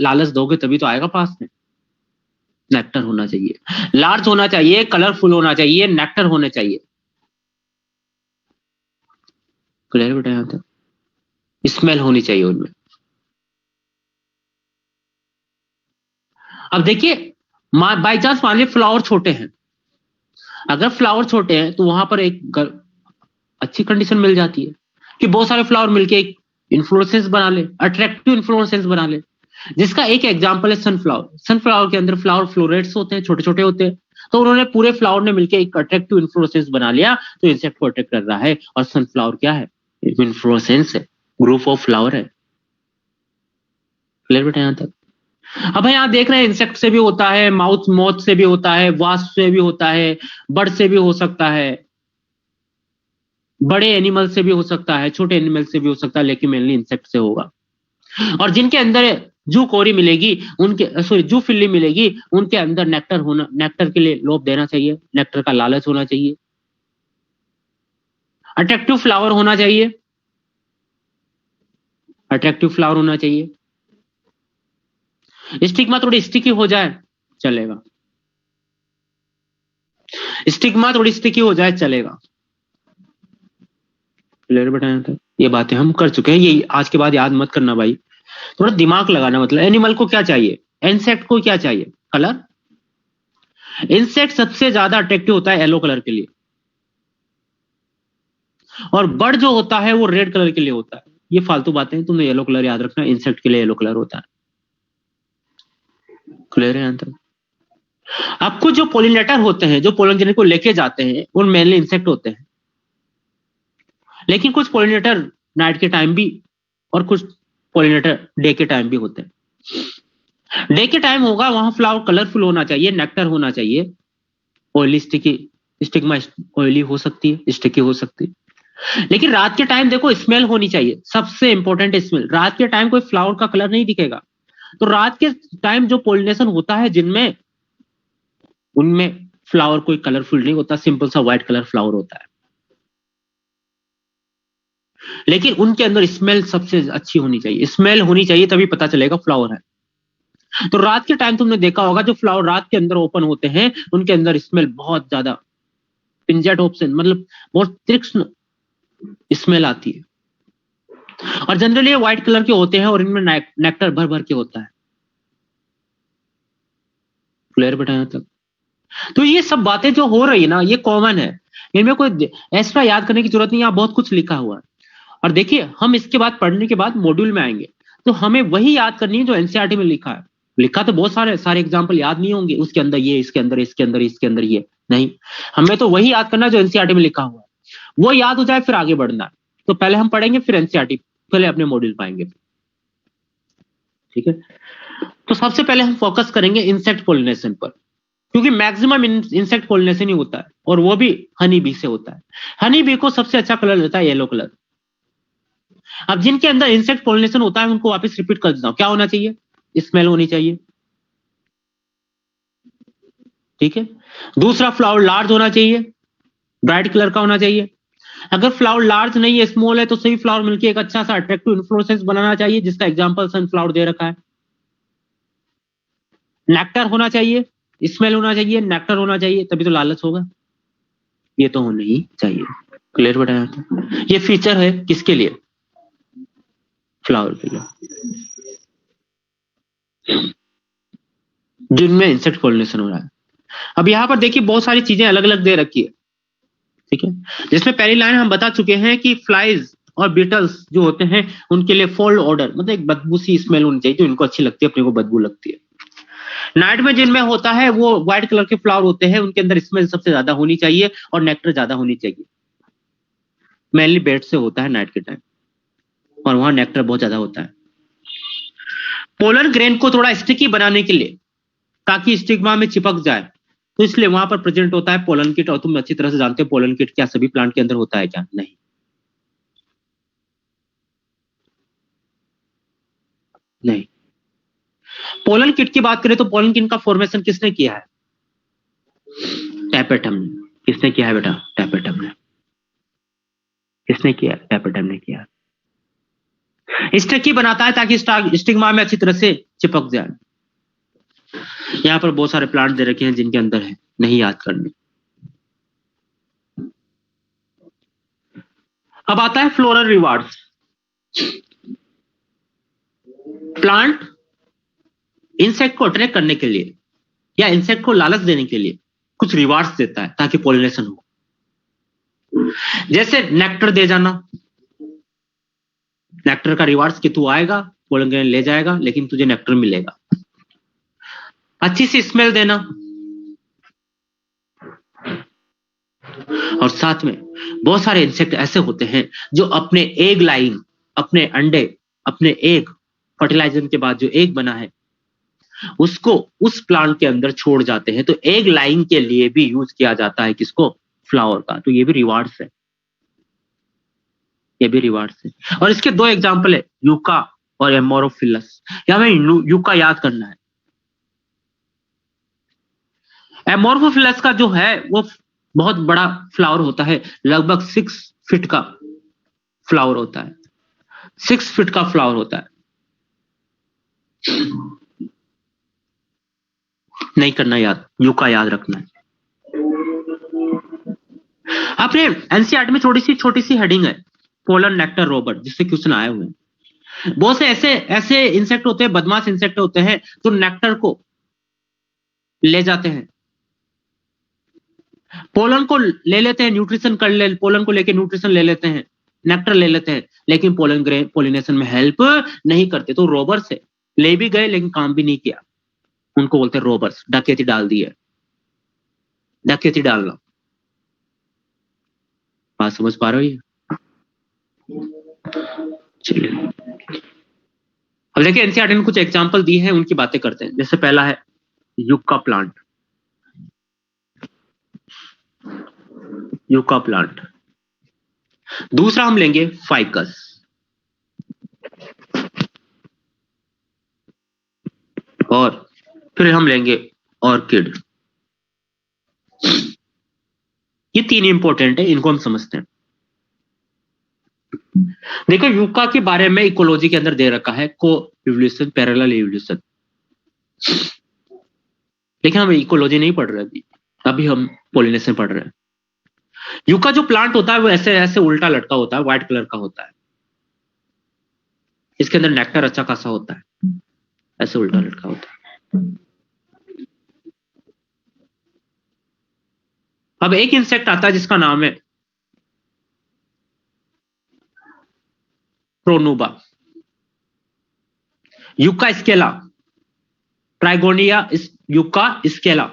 लालच दोगे तभी तो आएगा पास में। नेक्टर होना चाहिए, लार्ज होना चाहिए, कलरफुल होना चाहिए, नेक्टर होने चाहिए। क्लियर बेटा यहां तक? स्मेल होनी चाहिए उनमें। अब देखिए, बाई चांस मान लीजिए फ्लावर छोटे हैं, अगर फ्लावर छोटे हैं तो वहां पर एक अच्छी कंडीशन मिल जाती है कि बहुत सारे फ्लावर मिलके एक इन्फ्लोरेसेंस बना ले, अट्रैक्टिव इन्फ्लोरेसेंस बना ले, जिसका एक एग्जांपल है सनफ्लावर। सनफ्लावर के अंदर फ्लावर फ्लोरेट्स होते हैं, छोटे छोटे होते हैं, तो उन्होंने पूरे फ्लावर ने मिलकर एक अट्रैक्टिव इन्फ्लोरेसेंस बना लिया, तो इंसेक्ट को अट्रैक्ट कर रहा है। और सनफ्लावर क्या है? इन्फ्लोरेसेंस है, ग्रुप ऑफ फ्लावर है। क्लियर बेटा यहां तक? अब यहाँ देख रहे हैं इंसेक्ट से भी होता है, माउथ मोथ से भी होता है, वास्प से भी होता है, बर्ड से भी हो सकता है, बड़े एनिमल से भी हो सकता है, छोटे एनिमल से भी हो सकता है, लेकिन मेनली इंसेक्ट से होगा। और जिनके अंदर जू कोरी मिलेगी, उनके सॉरी जू फिल्ली मिलेगी, उनके अंदर नेक्टर होना, नेक्टर के लिए लोभ देना चाहिए, नेक्टर का लालच होना चाहिए, अट्रैक्टिव फ्लावर होना चाहिए, अट्रैक्टिव फ्लावर होना चाहिए। स्टिग्मा थोड़ी स्टिकी हो जाए चलेगा, स्टिग्मा थोड़ी स्टिकी हो जाए चलेगा। क्लियर बेटा यहां तक? ये बातें हम कर चुके हैं, ये आज के बाद याद मत करना भाई, थोड़ा दिमाग लगाना। मतलब एनिमल को क्या चाहिए, इंसेक्ट को क्या चाहिए? कलर। इंसेक्ट सबसे ज्यादा अट्रैक्टिव होता है येलो कलर के लिए, और बर्ड जो होता है वो रेड कलर के लिए होता है। ये फालतू बातें, तुमने येलो कलर याद रखना, इंसेक्ट के लिए येलो कलर होता है। क्लियर है यहां तक? आपको जो पोलिनेटर होते हैं, जो पोलन जेनी को लेके जाते हैं, वो मेनली इंसेक्ट होते हैं, लेकिन कुछ पोलिनेटर नाइट के टाइम भी, और कुछ पोलिनेटर डे के टाइम भी होते हैं। डे के टाइम होगा वहां फ्लावर कलरफुल होना चाहिए, नेक्टर होना चाहिए, ऑयली स्टिकी, स्टिग्मा ऑयली हो सकती है, स्टिकी हो सकती है। लेकिन रात के टाइम देखो स्मेल होनी चाहिए, सबसे इंपॉर्टेंट स्मेल। रात के टाइम कोई फ्लावर का कलर नहीं दिखेगा, तो रात के टाइम जो पोलिनेशन होता है जिनमें, उनमें फ्लावर कोई कलरफुल नहीं होता, सिंपल सा व्हाइट कलर फ्लावर होता है, लेकिन उनके अंदर स्मेल सबसे अच्छी होनी चाहिए, स्मेल होनी चाहिए, तभी पता चलेगा फ्लावर है। तो रात के टाइम तुमने देखा होगा जो फ्लावर रात के अंदर ओपन होते हैं, उनके अंदर स्मेल बहुत ज्यादा पिंजेट ऑप्शन, मतलब बहुत तीक्ष्ण स्मेल आती है। और जनरली ये व्हाइट कलर के होते हैं और इनमें नेक्टर भर भर के होता है। क्लियर बेटा यहां तक? तो ये सब बातें जो हो रही है ना, ये कॉमन है, इनमें कोई एक्स्ट्रा याद करने की जरूरत नहीं, यहाँ बहुत कुछ लिखा हुआ है। और देखिए हम इसके बाद पढ़ने के बाद मॉड्यूल में आएंगे, तो हमें वही याद करनी है जो एनसीईआरटी में लिखा है। लिखा तो बहुत सारे सारे एग्जाम्पल याद नहीं होंगे, उसके अंदर ये, इसके अंदर, इसके अंदर, इसके अंदर ये नहीं, हमें तो वही याद करना जो एनसीईआरटी में लिखा हुआ है, वो याद हो जाए फिर आगे बढ़ना है। तो पहले हम पढ़ेंगे फिर एनसीईआरटी, पहले अपने मॉड्यूल पाएंगे। ठीक है, तो सबसे पहले हम फोकस करेंगे इंसेक्ट पोलिनेशन पर, क्योंकि मैक्सिमम इंसेक्ट पोलिनेशन ही होता है, और वो भी हनी बी से होता है। हनी बी को सबसे अच्छा कलर देता है येलो कलर। अब जिनके अंदर इंसेक्ट पोलिनेशन होता है उनको वापस रिपीट कर देता हूं, क्या होना चाहिए? स्मेल होनी चाहिए। ठीक है, दूसरा फ्लावर लार्ज होना चाहिए, ब्राइट कलर का होना चाहिए। अगर फ्लावर लार्ज नहीं है, स्मॉल है, तो सही फ्लावर मिलकर एक अच्छा सा अट्रैक्टिव इन्फ्लोरेसेंस बनाना चाहिए, जिसका एग्जांपल सनफ्लावर दे रखा है। नेक्टर होना चाहिए, स्मेल होना चाहिए, नेक्टर होना चाहिए, तभी तो लालच होगा। ये तो होना ही चाहिए। क्लियर बताया था? ये फीचर है किसके लिए? फ्लावर के लिए, जिनमें इंसेक्ट पॉलिनेशन हो रहा है। अब यहाँ पर देखिए बहुत सारी चीजें अलग अलग दे रखी है, ठीक है, जिसमें पहली लाइन हम बता चुके हैं कि फ्लाइज और बीटल्स जो होते हैं उनके लिए फोल्ड ऑर्डर, मतलब एक बदबू सी स्मेल होनी चाहिए जो इनको अच्छी लगती है, अपने को बदबू लगती है। नाइट में जिनमें होता है वो व्हाइट कलर के फ्लावर होते हैं, उनके अंदर स्मेल सबसे ज्यादा होनी चाहिए और नेक्टर ज्यादा होनी चाहिए। मेनली बेड से होता है नाइट के टाइम, और वहां नेक्टर बहुत ज्यादा होता है। पोलर ग्रेन को थोड़ा स्टिकी बनाने के लिए, ताकि स्टिग्मा में चिपक जाए, तो इसलिए वहां पर प्रेजेंट होता है पोलन किट। और तुम अच्छी तरह से जानते हो पोलन किट क्या सभी प्लांट के अंदर होता है क्या? नहीं, नहीं। पोलन किट की बात करें तो पोलन किट का फॉर्मेशन किसने किया है? टैपेटम ने। किसने किया है बेटा? टैपेटम ने। किसने किया? टैपेटम ने किया। स्टिकी बनाता है ताकि स्टिग्मा में अच्छी तरह से चिपक जाए। यहाँ पर बहुत सारे प्लांट दे रखे हैं जिनके अंदर है, नहीं याद करने। अब आता है फ्लोरल रिवार्ड्स। प्लांट इंसेक्ट को अट्रैक्ट करने के लिए या इंसेक्ट को लालच देने के लिए कुछ रिवार्ड्स देता है ताकि पॉलिनेशन हो। जैसे नेक्टर दे जाना, नेक्टर का रिवार्ड्स कि तू आएगा, पोलन ग्रेन ले जाएगा, लेकिन तुझे नेक्टर मिलेगा। अच्छी सी स्मेल देना, और साथ में बहुत सारे इंसेक्ट ऐसे होते हैं जो अपने एग लाइन, अपने अंडे, अपने एग फर्टिलाइजेशन के बाद जो एग बना है उसको उस प्लांट के अंदर छोड़ जाते हैं। तो एग लाइन के लिए भी यूज किया जाता है किसको? फ्लावर का। तो ये भी रिवार्ड्स है, ये भी रिवार्ड्स है। और इसके दो एग्जांपल है, यूका और एमोरोफिलस। या हमें यूका याद करना है। एमोरोफिलस का जो है वो बहुत बड़ा फ्लावर होता है, लगभग 6 फीट का फ्लावर होता है, 6 फीट का फ्लावर होता है। नहीं करना याद, यूका याद रखना है। अपने एनसीईआरटी में छोटी सी हेडिंग है, पोलन नेक्टर रोबर, जिससे क्वेश्चन आए हुए हैं। बहुत से ऐसे इंसेक्ट होते हैं, बदमाश इंसेक्ट होते हैं जो नेक्टर को ले जाते हैं, पोलन को ले लेते हैं, न्यूट्रिशन कर ले, पोलन को लेके न्यूट्रिशन ले लेते हैं, नेक्टर ले लेते हैं, लेकिन पोलन ग्रेन पोलिनेशन में हेल्प नहीं करते। तो रोबर से ले भी गए लेकिन काम भी नहीं किया, उनको बोलते हैं रोबर्स। डकैती डाल दी है, डकैती डालना। बात समझ पा रहे हो ये? चलिए अब देखिए, एनसीईआरटी ने कुछ एग्जांपल दी है, उनकी बातें करते हैं। जैसे पहला है यूका प्लांट, यूका प्लांट। दूसरा हम लेंगे फाइकस, और फिर हम लेंगे ऑर्किड। ये तीन इंपॉर्टेंट है, इनको हम समझते हैं। देखो, यूका के बारे में इकोलॉजी के अंदर दे रखा है को इवोल्यूशन, पैरेलल इवोल्यूशन, लेकिन हम इकोलॉजी नहीं पढ़ रहे अभी हम पॉलिनेशन पढ़ रहे हैं। यूका जो प्लांट होता है वो ऐसे ऐसे उल्टा लटका होता है, व्हाइट कलर का होता है। इसके अंदर नेक्टर अच्छा खासा होता है, ऐसे उल्टा लटका होता है। अब एक इंसेक्ट आता है जिसका नाम है प्रोनोबा, यूका स्केला, ट्राइगोनिया यूका स्केला।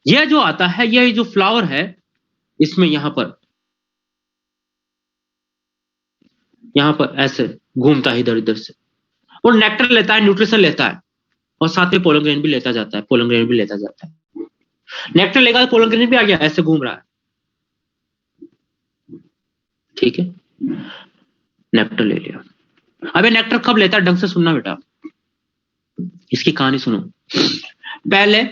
यह जो आता है, यह जो फ्लावर है, इसमें यहां पर ऐसे घूमता है इधर उधर से, और नेक्टर लेता है, न्यूट्रिशन लेता है, और साथ में पोलन ग्रेन भी लेता जाता है, पोलन ग्रेन भी लेता जाता है। नेक्टर लेगा तो पोलन ग्रेन भी आ गया, ऐसे घूम रहा है। ठीक है, नेक्टर ले लिया। अबे नेक्टर कब लेता है, ढंग से सुनना बेटा, इसकी कहानी सुनो। पहले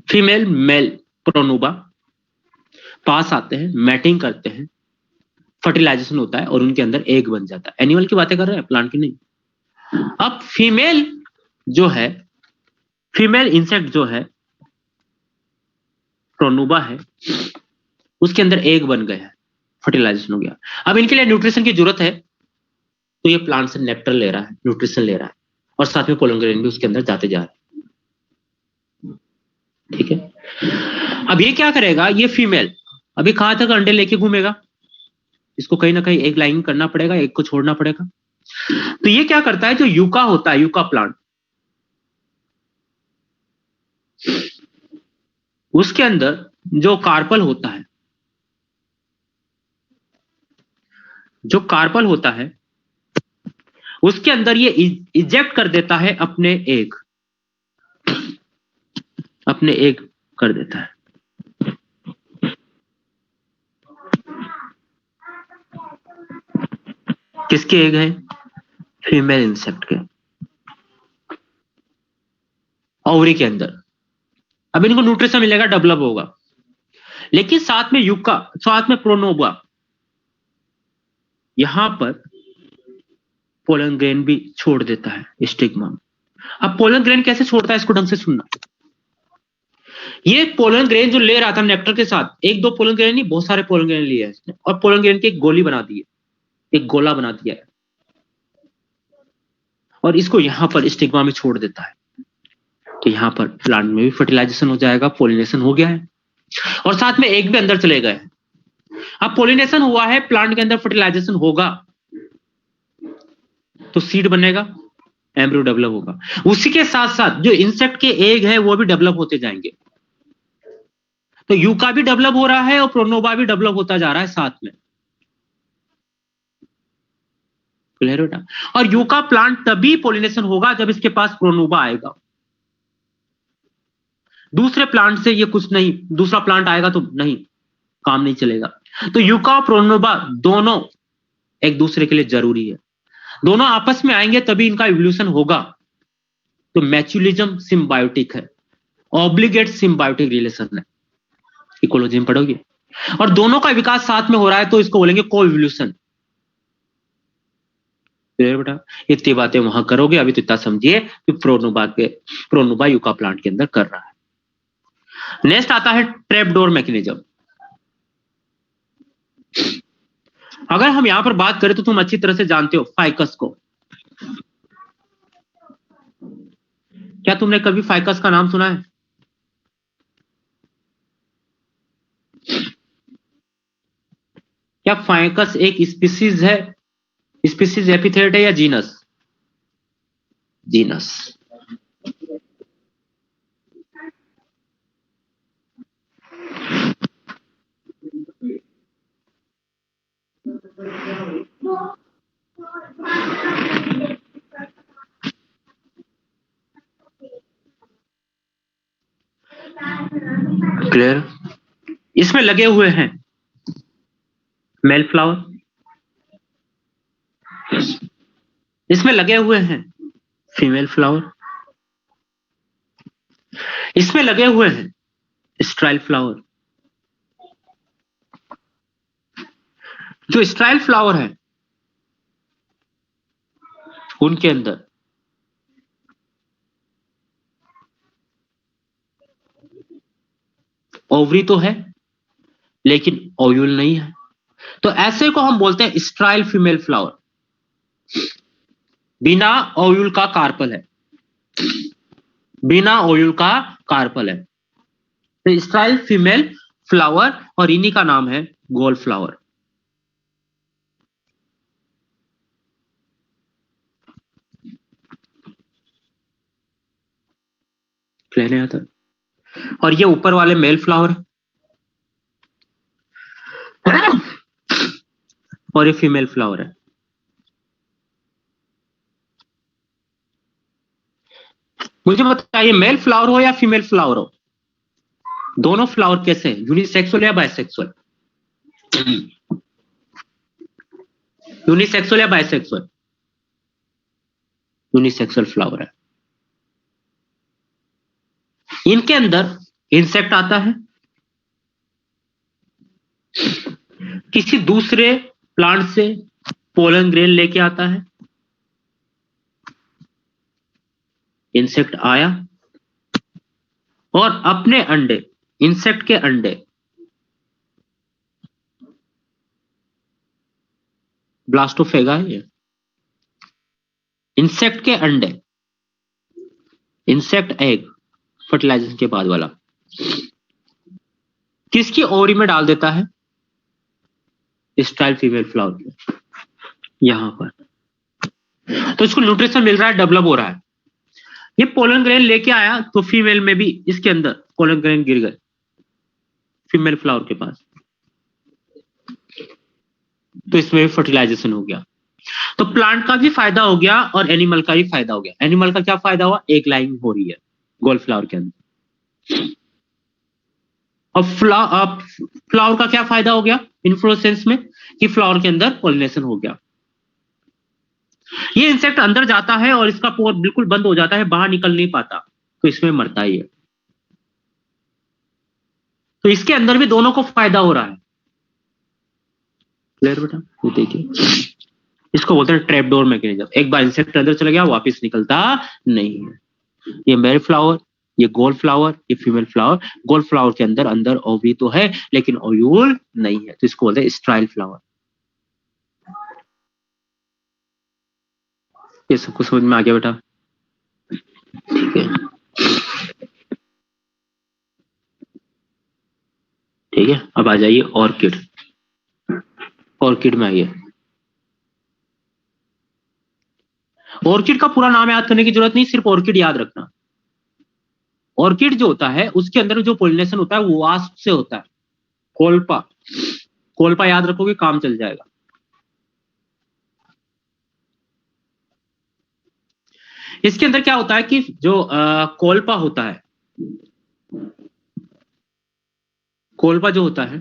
फीमेल मेल प्रोनोबा पास आते हैं, मैटिंग करते हैं, फर्टिलाइजेशन होता है और उनके अंदर एग बन जाता है। एनिमल की बातें कर रहे हैं, प्लांट की नहीं। अब फीमेल जो है, फीमेल इंसेक्ट जो है प्रोनोबा है, उसके अंदर एग बन गए हैं, फर्टिलाइजेशन हो गया। अब इनके लिए न्यूट्रिशन की जरूरत है, तो ये प्लांट से नेक्टर ले रहा है, न्यूट्रिशन ले रहा है, और साथ में पोलन ग्रेन भी उसके अंदर जाते जा रहे हैं। ठीक है, अब ये क्या करेगा, ये फीमेल अभी कहां तक अंडे लेके घूमेगा, इसको कहीं ना कहीं एग लाइन करना पड़ेगा, एग को छोड़ना पड़ेगा। तो ये क्या करता है, जो यूका होता है, यूका प्लांट, उसके अंदर जो कार्पल होता है, जो कार्पल होता है उसके अंदर ये इजेक्ट कर देता है अपने एग, अपने एग कर देता है। किसके एग है, फीमेल इंसेक्ट के, ओवरी के अंदर। अब इनको न्यूट्रिशन मिलेगा, डेवलप होगा, लेकिन साथ में यूका, साथ में प्रोनोबा यहां पर पोलन ग्रेन भी छोड़ देता है स्टिग्मा। अब पोलन ग्रेन कैसे छोड़ता है, इसको ढंग से सुनना। ये पोलन ग्रेन जो ले रहा था नेक्टर के साथ, एक दो पोलन ग्रेन नहीं, बहुत सारे पोलन ग्रेन लिए है इसने, और पोलन ग्रेन की एक गोली बना दी है, एक गोला बना दिया है, और इसको यहां पर स्टिग्मा में छोड़ देता है। तो यहां पर प्लांट में भी फर्टिलाइजेशन हो जाएगा, पोलिनेशन हो गया है, और साथ में एक भी अंदर चले गए। अब पोलिनेशन हुआ है, प्लांट के अंदर फर्टिलाइजेशन होगा, तो सीड बनेगा, एम्ब्रियो डेवलप होगा। उसी के साथ साथ जो इंसेक्ट के एग है वो भी डेवलप होते जाएंगे। तो यूका भी डेवलप हो रहा है और प्रोनोबा भी डेवलप होता जा रहा है साथ में। क्लियर बेटा? और यूका प्लांट तभी पोलिनेशन होगा जब इसके पास प्रोनोबा आएगा। दूसरे प्लांट से ये कुछ नहीं, दूसरा प्लांट आएगा तो नहीं, काम नहीं चलेगा। तो यूका और प्रोनोबा दोनों एक दूसरे के लिए जरूरी है, दोनों आपस में आएंगे तभी इनका इवोल्यूशन होगा। तो मैच्युलिज्म सिम्बायोटिक है, ऑब्लिगेट सिम्बायोटिक रिलेशन है, इकोलॉजी में पढ़ोगे। और दोनों का विकास साथ में हो रहा है तो इसको बोलेंगे को इवोल्यूशन। बेटा इतनी बातें वहां करोगे, अभी तो इतना समझिए कि प्रोनोबा यूका प्लांट के अंदर कर रहा है। नेक्स्ट आता है ट्रैपडोर मैकेनिज्म। अगर हम यहां पर बात करें तो तुम अच्छी तरह से जानते हो फाइकस को। क्या तुमने कभी फाइकस का नाम सुना है? क्या फाइकस एक स्पीसीज है, स्पीसीज एपिथेट है या जीनस? जीनस। क्लियर? इसमें लगे हुए हैं मेल फ्लावर, इसमें लगे हुए हैं फीमेल फ्लावर, इसमें लगे हुए हैं स्ट्राइल फ्लावर। जो स्ट्राइल फ्लावर है उनके अंदर ओवरी तो है लेकिन ओव्यूल नहीं है, तो ऐसे को हम बोलते हैं स्ट्राइल फीमेल फ्लावर। बिना ओव्यूल का कार्पल है, बिना ओव्यूल का कार्पल है, तो स्ट्राइल फीमेल फ्लावर, और इन्हीं का नाम है गोल्ड फ्लावर। कहने आता है। और ये ऊपर वाले मेल फ्लावर और ये फीमेल फ्लावर है। मुझे बताइए मेल फ्लावर हो या फीमेल फ्लावर हो, दोनों फ्लावर कैसे हैं, यूनिसेक्सुअल या बाइसेक्सुअल? यूनिसेक्सुअल या बाइसेक्सुअल? यूनिसेक्सुअल फ्लावर है। इनके अंदर इंसेक्ट आता है, किसी दूसरे प्लांट से पोलन ग्रेन लेके आता है, इंसेक्ट आया और अपने अंडे, इंसेक्ट के अंडे ब्लास्टोफेगा है ये, इंसेक्ट के अंडे, इंसेक्ट एग फर्टिलाइजेशन के बाद वाला, किसकी ओवरी में डाल देता है? स्ट्राइल फीमेल फ्लावर के, यहां पर। तो इसको न्यूट्रिशन मिल रहा है, डेवलप हो रहा है। ये पोलन ग्रेन लेके आया तो फीमेल में भी इसके अंदर पोलन ग्रेन गिर गए फीमेल फ्लावर के पास, तो इसमें भी फर्टिलाइजेशन हो गया। तो प्लांट का भी फायदा हो गया और एनिमल का भी फायदा हो गया। एनिमल का क्या फायदा हुआ? एक लाइन हो रही है गोल्ड फ्लावर के अंदर। और फ्लावर का क्या फायदा हो गया इन्फ्लोरेसेंस में, कि फ्लावर के अंदर पॉलिनेशन हो गया। ये इंसेक्ट अंदर जाता है और इसका पोर बिल्कुल बंद हो जाता है, बाहर निकल नहीं पाता, तो इसमें मरता ही है। तो इसके अंदर भी दोनों को फायदा हो रहा है, क्लियर बेटा? ये देखिए, इसको बोलते हैं ट्रैप डोर मैकेनिज्म। एक बार इंसेक्ट अंदर चला गया वापस निकलता नहीं है। ये मेल फ्लावर, ये गोल्ड फ्लावर, ये फीमेल फ्लावर। गोल्ड फ्लावर के अंदर अंदर ओवरी तो है लेकिन ओव्यूल नहीं है, तो इसको बोलते हैं स्ट्राइल फ्लावर। ये सबको समझ में आ गया बेटा? ठीक है, ठीक है। अब आ जाइए ऑर्किड। ऑर्किड में आइए। ऑर्किड का पूरा नाम याद करने की जरूरत नहीं, सिर्फ ऑर्किड याद रखना। ऑर्किड जो होता है उसके अंदर जो पोलिनेशन होता है वो वास्प से होता है। कोल्पा, कोल्पा याद रखोगे काम चल जाएगा। इसके अंदर क्या होता है कि जो कोल्पा होता है, कोल्पा जो होता है,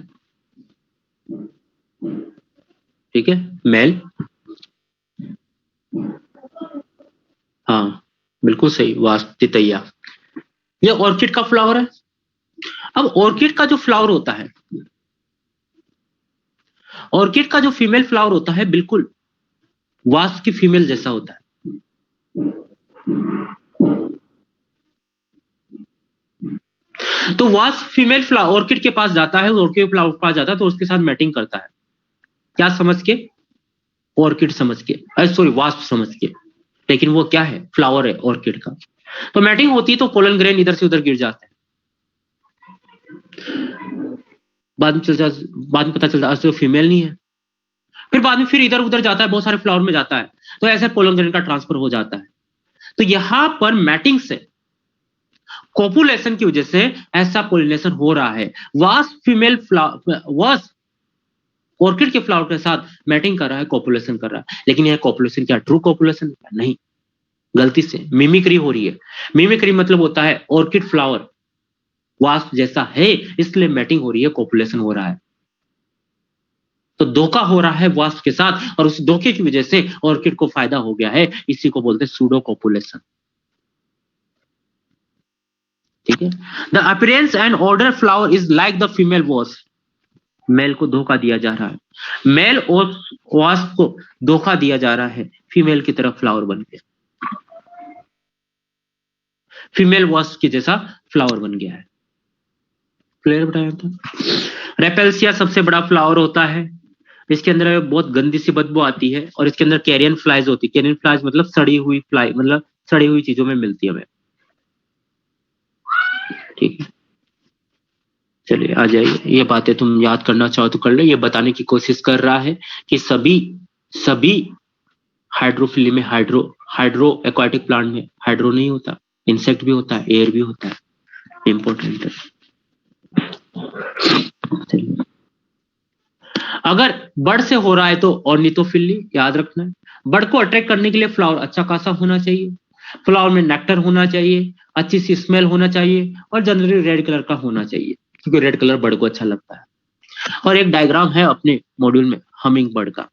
ठीक है, मेल, हाँ बिल्कुल सही, वास्प तितैया। ये ऑर्किड का फ्लावर है। अब ऑर्किड का जो फ्लावर होता है, ऑर्किड का जो फीमेल फ्लावर होता है बिल्कुल वास्प की फीमेल जैसा होता है। तो वास्प फीमेल फ्लावर ऑर्किड के पास जाता है, ऑर्किड फ्लावर के पास जाता है तो उसके साथ मैटिंग करता है। क्या समझ के? ऑर्किड समझ के, सॉरी वास्प समझ के। लेकिन वो क्या है? फ्लावर है ऑर्किड का। तो मैटिंग होती है तो पोलन ग्रेन इधर से उधर गिर जाते हैं। बाद में पता चलता है फीमेल नहीं है। फिर बाद में फिर इधर उधर जाता है, बहुत सारे फ्लावर में जाता है, तो ऐसे पोलन ग्रेन का ट्रांसफर हो जाता है। तो यहां पर मैटिंग से, कॉपुलेशन की वजह से ऐसा पोलिनेशन हो रहा है। Wasp female flower, wasp orchid के फ्लावर के साथ मैटिंग कर रहा है, कॉपुलेशन कर रहा है। लेकिन यह कॉपुलेशन क्या ट्रू कॉपुलेशन? नहीं, गलती से मिमिक्री हो रही है। मिमिक्री मतलब होता है ऑर्किड फ्लावर वास्प जैसा है इसलिए मैटिंग हो रही है, कॉपुलेशन हो रहा है। तो धोखा हो रहा है वास्प के साथ और उस धोखे की वजह से ऑर्किड को फायदा हो गया है। इसी को बोलते हैं सूडो कॉपुलेशन। ठीक है। The appearance and order flower is like the female wasp. Male को धोखा दिया जा रहा है, मेल और वास्प को धोखा दिया जा रहा है, फीमेल की तरफ फ्लावर बन गया, फीमेल वास्प की जैसा फ्लावर बन गया है। क्लियर बताया था? रेपेल्सिया सबसे बड़ा फ्लावर होता है। इसके अंदर बहुत गंदी सी बदबू आती है और इसके अंदर कैरियन फ्लाइज होती है। कैरियन फ्लाइज मतलब सड़ी हुई फ्लाई, मतलब सड़ी हुई चीजों में मिलती है हमें। ठीक है, चलिए आ जाइए। ये बातें तुम याद करना चाहो तो कर लो। ये बताने की कोशिश कर रहा है कि सभी हाइड्रोफिली में, हाइड्रो एक्वाटिक प्लांट में हाइड्रो नहीं होता, इंसेक्ट भी होता है, एयर भी होता है। इंपॉर्टेंट है। अगर बर्ड से हो रहा है तो ऑर्निथोफिली याद रखना है। बर्ड को अट्रैक्ट करने के लिए फ्लावर अच्छा खासा होना चाहिए, फ्लावर में नेक्टर होना चाहिए, अच्छी सी स्मेल होना चाहिए और जनरली रेड कलर का होना चाहिए क्योंकि रेड कलर बर्ड को अच्छा लगता है। और एक डायग्राम है अपने मॉड्यूल में हमिंग बर्ड का,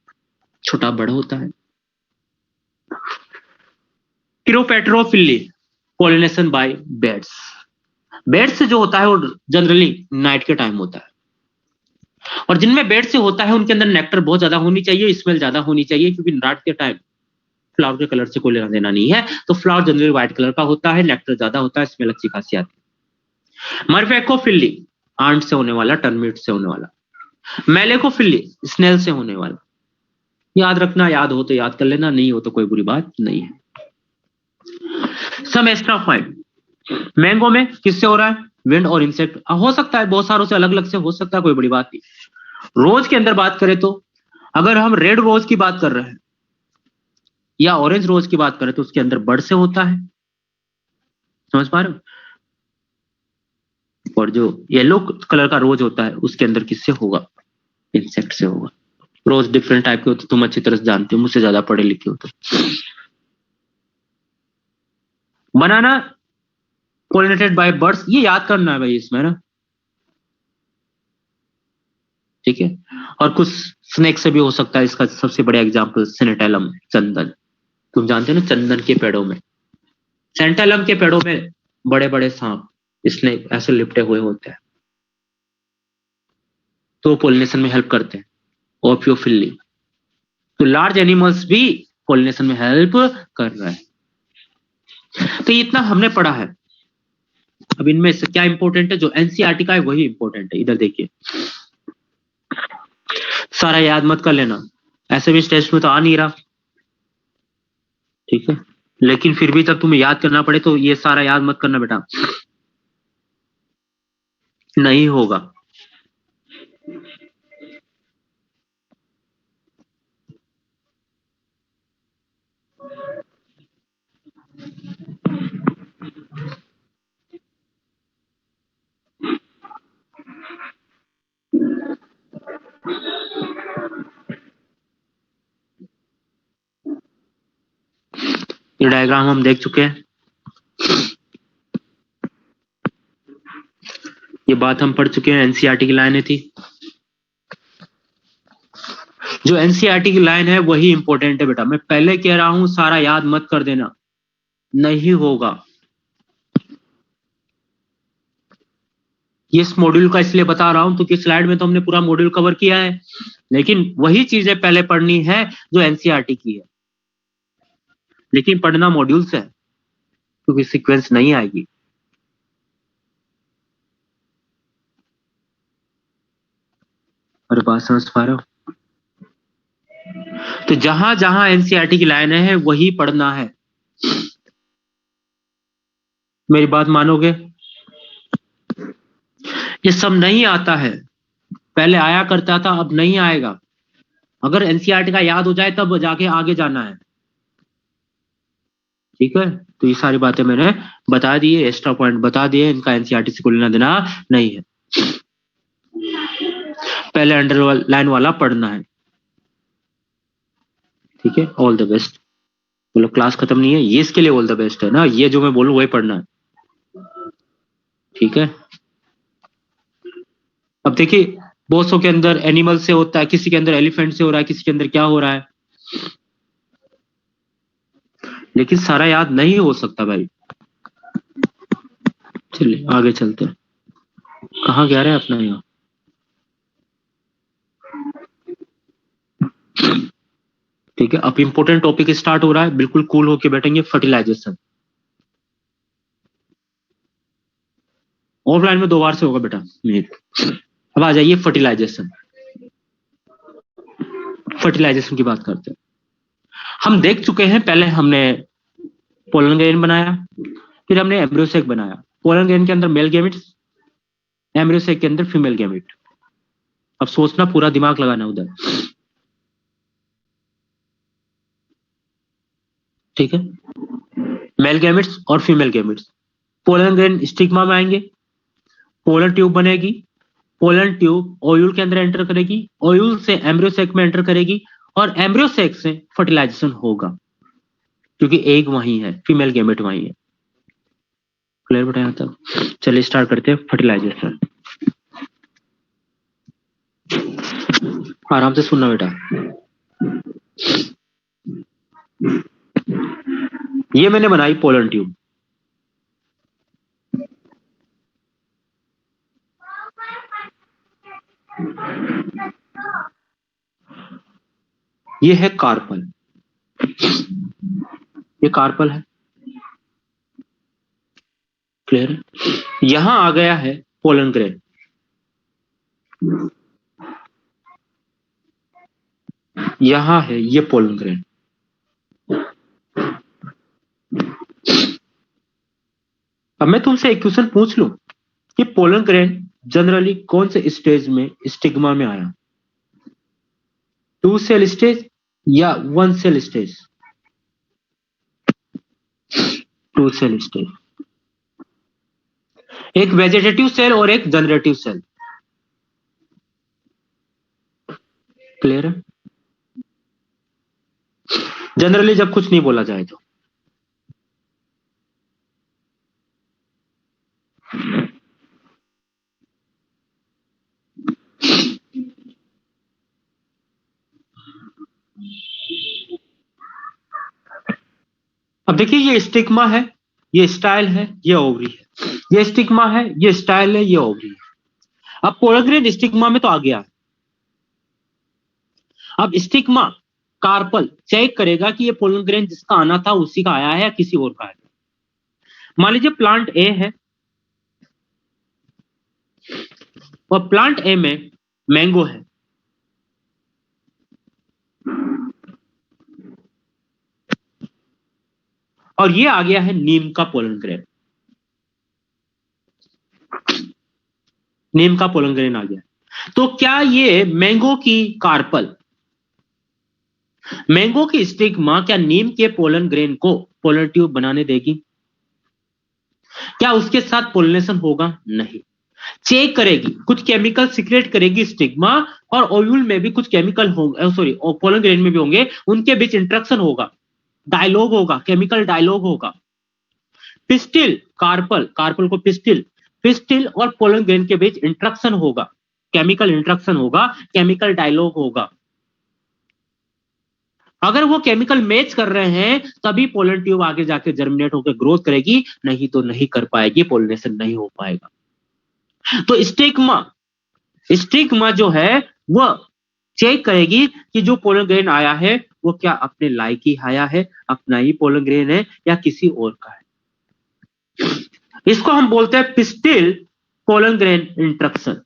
छोटा बर्ड होता है। क्रियोपेट्रोफिली, पॉलिनेशन बाय बेड्स। बेड्स जो होता है वो जनरली नाइट के टाइम होता है और जिनमें बेड से होता है उनके अंदर नेक्टर बहुत ज्यादा होनी चाहिए, स्मेल ज्यादा होनी चाहिए क्योंकि रात के टाइम फ्लावर के कलर से कोई लेना देना नहीं है। तो फ्लावर जनरली व्हाइट कलर का होता है, नेक्टर ज्यादा होता है, स्मेल अच्छी खासी आती है। मर्फेकोफिली, आंट से होने वाला, टर्मिट से होने वाला। मेलेकोफिली, स्नेल से होने वाला। याद रखना, याद हो तो याद कर लेना, नहीं हो तो कोई बुरी बात नहीं है। सम एस्ट्राफाइट, मैंगो में किससे हो रहा है? विंड और इंसेक्ट। हो सकता है बहुत सारों से अलग अलग से हो सकता है, कोई बड़ी बात नहीं। रोज के अंदर बात करें तो अगर हम रेड रोज की बात कर रहे हैं या ऑरेंज रोज की बात करें तो उसके अंदर बर्ड से होता है, समझ पा रहे हो? और जो येलो कलर का रोज होता है उसके अंदर किससे होगा? इंसेक्ट से होगा। रोज डिफरेंट टाइप के होते, तुम अच्छी तरह से जानते हो, मुझसे ज्यादा पढ़े लिखे हो तो। बनाना पोलिनेटेड बाय बर्ड्स, ये याद करना है भाई इसमें ना, ठीक है। और कुछ स्नेक से भी हो सकता है। इसका सबसे बड़ा एग्जांपल सेनेटेलम, चंदन। तुम जानते हो ना, चंदन के पेड़ों में, सेंटेलम के पेड़ों में बड़े बड़े सांप, स्नेक ऐसे लिपटे हुए होते हैं तो पोलिनेशन में हेल्प करते हैं। ओपियोफिली। तो लार्ज एनिमल्स भी पॉलिनेशन में हेल्प कर रहा है। तो इतना हमने पढ़ा है। अब इनमें से क्या इंपॉर्टेंट है? जो एनसीईआरटी का है वही इंपॉर्टेंट है। इधर देखिए, सारा याद मत कर लेना, ऐसे भी टेस्ट में तो आ नहीं रहा, ठीक है। लेकिन फिर भी तब तुम्हें याद करना पड़े तो ये सारा याद मत करना बेटा, नहीं होगा। ये डायग्राम हम देख चुके हैं, ये बात हम पढ़ चुके हैं, एनसीईआरटी की लाइनें थी। जो एनसीईआरटी की लाइन है वही इंपॉर्टेंट है बेटा। मैं पहले कह रहा हूं सारा याद मत कर देना, नहीं होगा। ये इस मॉड्यूल का इसलिए बता रहा हूं क्योंकि स्लाइड में तो हमने पूरा मॉड्यूल कवर किया है, लेकिन वही चीजें पहले पढ़नी है जो एनसीईआरटी की है, लेकिन पढ़ना मॉड्यूल से है क्योंकि सीक्वेंस नहीं आएगी। और बात समझ पा रहे हो? तो जहां जहां एनसीईआरटी की लाइन है वही पढ़ना है। मेरी बात मानोगे? ये सब नहीं आता है, पहले आया करता था, अब नहीं आएगा। अगर एनसीईआरटी का याद हो जाए तब जाके आगे जाना है, ठीक है। तो ये सारी बातें मैंने बता दी है, एक्स्ट्रा पॉइंट बता दिए, इनका एनसीईआरटी से कोई लेना देना नहीं है। पहले अंडरलाइन वाला पढ़ना है, ठीक है। All the best. बोलो क्लास खत्म नहीं है, ये इसके लिए ऑल द बेस्ट है ना, ये जो मैं बोलूं वही पढ़ना है, ठीक है। अब देखिए, बहुत सौ के अंदर एनिमल से होता है, किसी के अंदर एलिफेंट से हो रहा है, किसी के अंदर क्या हो रहा है, लेकिन सारा याद नहीं हो सकता भाई। चलिए आगे चलते हैं। कहाँ गया रहे अपना यहाँ? ठीक है, अब इंपोर्टेंट टॉपिक स्टार्ट हो रहा है, बिल्कुल कूल होके बैठेंगे। फर्टिलाइजेशन ऑफलाइन में 2 बार से होगा बेटा। अब आ जाइए फर्टिलाइजेशन। फर्टिलाइजेशन की बात करते हैं। हम देख चुके हैं, पहले हमने पोलन ग्रेन बनाया, फिर हमने एम्ब्रियोसेक बनाया। पोलन ग्रेन के अंदर मेल गैमेट्स, एम्ब्रियोसेक के अंदर फीमेल गैमेट। अब सोचना, पूरा दिमाग लगाना उधर, ठीक है। मेल गैमेट्स और female gametes. Pollen grain stigma में आएंगे, पोलन ट्यूब बनेगी, पोलन ट्यूब ओयूल के अंदर एंटर करेगी, ओयूल से एम्ब्रियोसेक में एंटर करेगी, और एम्ब्रियोसेक से फर्टिलाइजेशन होगा क्योंकि एग वही है, फीमेल गैमेट वही है। क्लियर बेटा यहां तक? चलिए स्टार्ट करते हैं फर्टिलाइजेशन। आराम से सुनना बेटा। ये मैंने बनाई पोलन ट्यूब, ये है कार्पल, ये कार्पल है। क्लियर है? यहां आ गया है पोलन ग्रेन, यहां है ये पोलन ग्रेन। अब मैं तुमसे एक क्वेश्चन पूछ लूं कि पोलन ग्रेन जनरली कौन से स्टेज में स्टिग्मा में आया? 2 सेल स्टेज या 1 सेल स्टेज? 2 सेल स्टेज, एक वेजिटेटिव सेल और एक जनरेटिव सेल। क्लियर है? जनरली जब कुछ नहीं बोला जाए तो। अब देखिए, ये स्टिग्मा है, ये स्टाइल है, ये ओवरी है। ये स्टिग्मा है, ये स्टाइल है, ये ओवरी है। अब पोलन ग्रेन स्टिग्मा में तो आ गया, अब स्टिग्मा कार्पल चेक करेगा कि ये पोलन ग्रेन जिसका आना था उसी का आया है या किसी और का है। मान लीजिए प्लांट ए है और प्लांट ए में मैंगो है, और ये आ गया है नीम का पोलन ग्रेन, नीम का पोलन ग्रेन आ गया। तो क्या ये मैंगो की कार्पल, मैंगो की स्टिग्मा क्या नीम के पोलन ग्रेन को पोलन ट्यूब बनाने देगी? क्या उसके साथ पोलिनेशन होगा? नहीं। चेक करेगी, कुछ केमिकल सीक्रेट करेगी स्टिग्मा, और ओव्यूल में भी कुछ केमिकल होंगे, सॉरी पोलन ग्रेन में भी होंगे, उनके बीच इंटरेक्शन होगा, डायलॉग होगा, केमिकल डायलॉग होगा। पिस्टिल कार्पल, कार्पल को पिस्टिल, पिस्टिल और पोलन ग्रेन के बीच इंटरेक्शन होगा, केमिकल इंटरेक्शन होगा, केमिकल डायलॉग होगा। अगर वो केमिकल मैच कर रहे हैं तभी पोलन ट्यूब आगे जाके जर्मिनेट होकर ग्रोथ करेगी, नहीं तो नहीं कर पाएगी, पोलिनेशन नहीं हो पाएगा। तो स्टिग्मा जो है वह चेक करेगी कि जो पोलन ग्रेन आया है वो क्या अपने लायक ही आया है, अपना ही पोलन ग्रेन है या किसी और का है। इसको हम बोलते हैं pistil pollen grain interaction,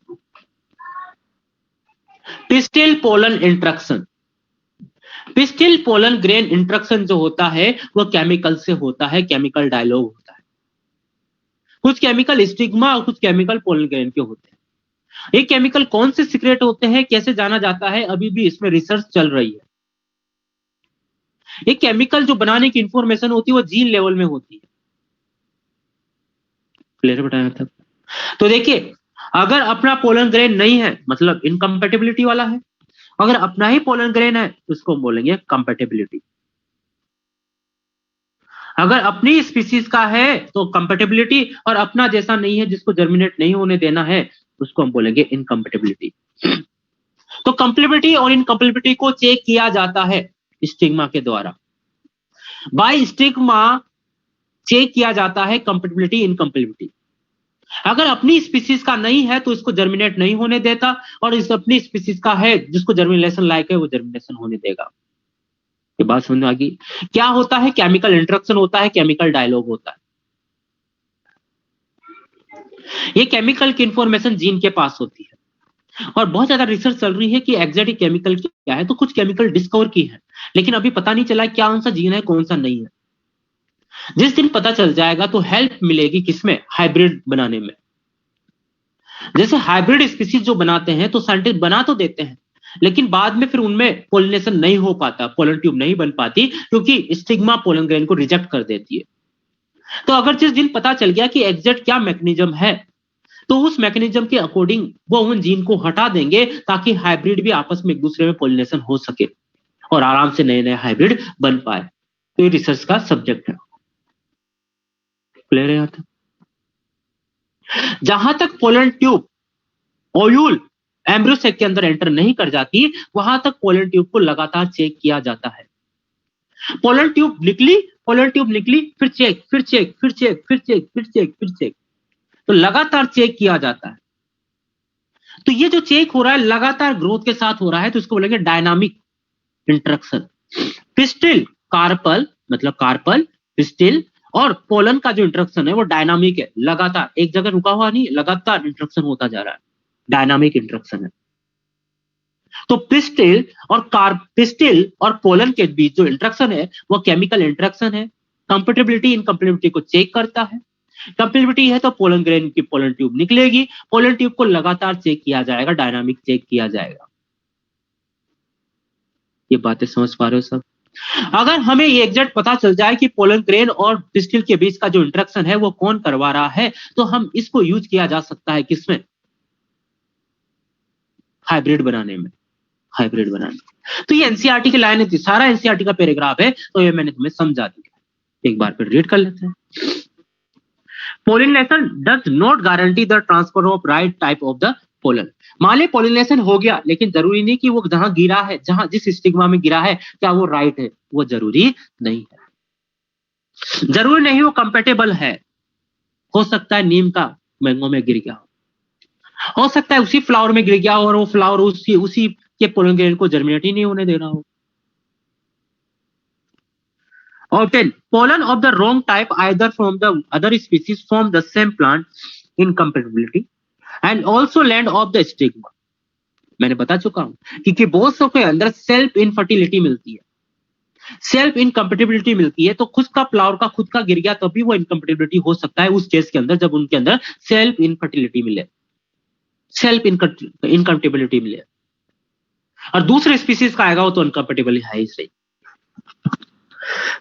pistil pollen interaction. Pistil pollen grain interaction जो होता है वो केमिकल से होता है, केमिकल डायलॉग होता है। कुछ केमिकल स्टिग्मा और कुछ केमिकल पोलन ग्रेन के होते हैं। ये केमिकल कौन से सीक्रेट होते हैं, कैसे जाना जाता है, अभी भी इसमें रिसर्च चल रही है। ये केमिकल जो बनाने की इंफॉर्मेशन होती है वो जीन लेवल में होती है। क्लियर बताया था? तो देखिए, अगर अपना पोलन ग्रेन नहीं है मतलब इनकम्पेटिबिलिटी वाला है, अगर अपना ही पोलन ग्रेन है तो उसको बोलेंगे कंपैटिबिलिटी। अगर अपनी स्पीसीज का है तो कंपैटिबिलिटी, और अपना जैसा नहीं है जिसको जर्मिनेट नहीं होने देना है उसको हम बोलेंगे इनकम्पेटिबिलिटी। तो कंपैटिबिलिटी और इनकम्पेटिबिलिटी को चेक किया जाता है स्टिग्मा के द्वारा। बाय स्टिग्मा चेक किया जाता है कंपैटिबिलिटी इनकम्पेटिबिलिटी। अगर अपनी स्पीसीज का नहीं है तो इसको जर्मिनेट नहीं होने देता, और इस अपनी स्पीसीज का है जिसको जर्मिनेशन लायक है वो जर्मिनेशन होने देगा। ये बात समझ में आ गई? क्या होता है? केमिकल इंटरेक्शन होता है, केमिकल डायलॉग होता है। ये केमिकल की इंफॉर्मेशन जीन के पास होती है, और बहुत ज्यादा रिसर्च चल रही है कि एग्जैक्ट केमिकल क्या है। तो कुछ केमिकल डिस्कवर की है, लेकिन अभी पता नहीं चला क्या कौन सा जीन है कौन सा नहीं है। जिस दिन पता चल जाएगा तो हेल्प मिलेगी किसमें? हाइब्रिड बनाने में। जैसे हाइब्रिड स्पीसीज जो बनाते हैं तो साइंटिस्ट बना तो देते हैं, लेकिन बाद में फिर उनमें पोलिनेशन नहीं हो पाता, पोलन ट्यूब नहीं बन पाती, क्योंकि स्टिग्मा पोलन ग्रेन को रिजेक्ट कर देती है। तो अगर जिस दिन पता चल गया कि एग्जैक्ट क्या मैकेनिज्म है, तो उस मैकेनिज्म के अकॉर्डिंग वो उन जीन को हटा देंगे ताकि हाइब्रिड भी आपस में एक दूसरे में पोलिनेशन हो सके और आराम से नए नए हाइब्रिड बन पाए। तो ये रिसर्च का सब्जेक्ट है। क्लियर है? यहाँ तक? जहां तक pollen tube ovule embryo sac के अंदर एंटर नहीं कर जाती, वहां तक पोलन ट्यूब को लगातार चेक किया जाता है। पोलन ट्यूब निकली, पोलन ट्यूब निकली, फिर चेक, फिर चेक, फिर चेक, फिर चेक, फिर चेक, फिर चेक, तो लगातार चेक किया जाता है। तो ये जो चेक हो रहा है लगातार ग्रोथ के साथ हो रहा है, तो इसको बोलेंगे डायनामिक इंटरेक्शन। पिस्टिल कार्पल मतलब कार्पल, पिस्टिल और पोलन का जो इंटरेक्शन है वो डायनामिक है, लगातार एक जगह रुका हुआ नहीं, लगातार इंटरेक्शन होता जा रहा है, डायनामिक इंटरेक्शन है। तो पिस्टिल और पोलन के बीच जो इंटरेक्शन है वो केमिकल इंटरेक्शन है। कंपैटिबिलिटी इनकम्पैटिबिलिटी को चेक करता है। कंपैटिबिलिटी है तो पोलन ग्रेन की पोलन ट्यूब निकलेगी, पोलन ट्यूब को लगातार चेक किया जाएगा, डायनामिक चेक किया जाएगा। ये बातें समझ पा रहे हो सब? अगर हमें ये एग्जैक्ट पता चल जाए कि पोलन ग्रेन और पिस्टिल के बीच का जो इंटरेक्शन है वो कौन करवा रहा है, तो हम इसको यूज किया जा सकता है किसमें? हाइब्रिड बनाने में, हाइब्रिड बनाने। तो ये एनसीईआरटी की लाइन थी, सारा एनसीईआरटी का पैराग्राफ है, तो ये मैंने तुम्हें समझा दिया। एक बार फिर रीड कर लेते हैं। Pollination does not guarantee the transfer of right type of the pollen. मान ले पोलिनेशन हो गया, लेकिन जरूरी नहीं कि वो जहां गिरा है, जहां जिस स्टिग्मा में गिरा है क्या वो राइट है, वो जरूरी नहीं है। जरूरी नहीं वो कंपेटेबल है, हो सकता है नीम का मैंगो में गिर गया हो सकता है उसी फ्लावर में गिर गया और वो फ्लावर उसी कि पोलन ग्रेन को जर्मिनेट ही नहीं होने दे रहा हो। और 10 pollen of the wrong type either from the other species from the same plant incompatibility and also land of the stigma। मैंने बता चुका हूं क्योंकि बोसो के अंदर सेल्फ इनफर्टिलिटी मिलती है, सेल्फ इनकम्पेटिबिलिटी मिलती है, तो खुद का फ्लावर का खुद का गिर गया तभी वो इनकम्पेटिबिलिटी हो सकता है उस केस के अंदर जब उनके अंदर सेल्फ इनफर्टिलिटी मिले, सेल्फ इनकम्पेटिबिलिटी मिले। और दूसरे स्पीसीज का आएगा वो तो अनकम्पेटेबल है ही सही।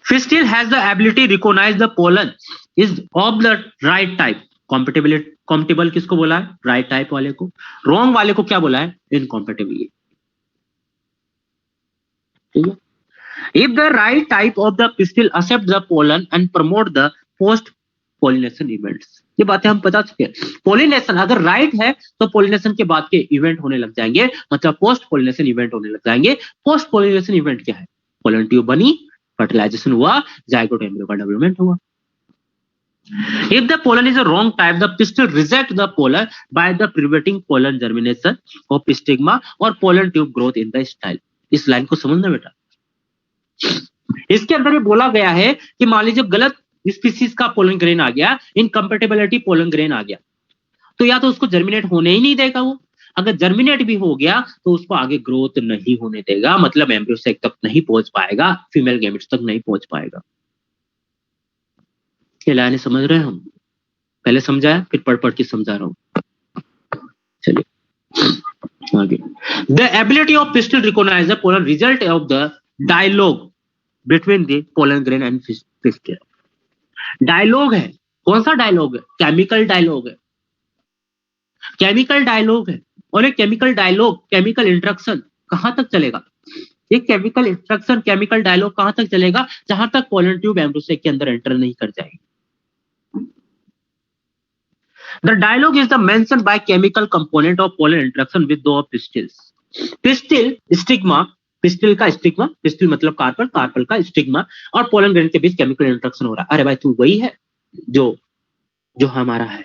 Pistil has the ability to recognize the pollen is of the right type। compatible किसको बोला है? right type वाले को। wrong वाले को क्या बोला है? incompatible। ठीक है। if the right type of the pistil accept the pollen and promote the post pollination events। ये बातें हम बता चुके हैं। पोलिनेशन अगर राइट है तो पोलिनेशन के बाद के इवेंट होने लग जाएंगे, मतलब पोस्ट पोलिनेशन इवेंट होने लग जाएंगे। पोस्ट पोलिनेशन इवेंट क्या है? पोलन ट्यूब बनी, फर्टिलाइजेशन हुआ, जाइगोट एम्ब्रियो का डेवलपमेंट हुआ। If the pollen is a wrong type, the pistil reject the pollen by the preventing pollen germination of stigma or pollen tube growth in the style। इस line को समझना बेटा। इसके अंदर में बोला गया है कि मान लीजिए गलत स्पीसीज का पोलन ग्रेन आ गया, इनकम्पेटेबिलिटी पोलन ग्रेन आ गया, तो या तो उसको जर्मिनेट होने ही नहीं देगा वो, अगर जर्मिनेट भी हो गया तो उसको आगे ग्रोथ नहीं होने देगा, मतलब एम्ब्रियो सेक तक नहीं पहुंच पाएगा, फीमेल गैमेट्स तक नहीं पहुंच पाएगा। ये लाइनें समझ रहे हैं हम? पहले समझाया फिर पढ़ के समझा रहा हूं। चलिए आगे। The ability of pistil recognize the pollen result of the dialogue between the pollen grain and pistil. Dialogue है, कौन सा डायलॉग है? केमिकल डायलॉग है, केमिकल डायलॉग है। और एक केमिकल डायलॉग, केमिकल इंटरेक्शन कहां तक चलेगा? एक केमिकल इंटरेक्शन, केमिकल डायलॉग कहां तक चलेगा? जहां तक पोलन ट्यूब एम्ब्रियो सेक के अंदर एंटर नहीं कर जाएगी। The dialogue is the mention by chemical component of pollen interaction with दो पिस्टिल्स। पिस्टिल स्टिग्मा, पिस्टिल का स्टिग्मा, पिस्टिल मतलब कार्पल, कार्पल का स्टिग्मा और पोलन ग्रेन के बीच केमिकल इंटरेक्शन हो रहा है। अरे भाई तू वही है जो हमारा है,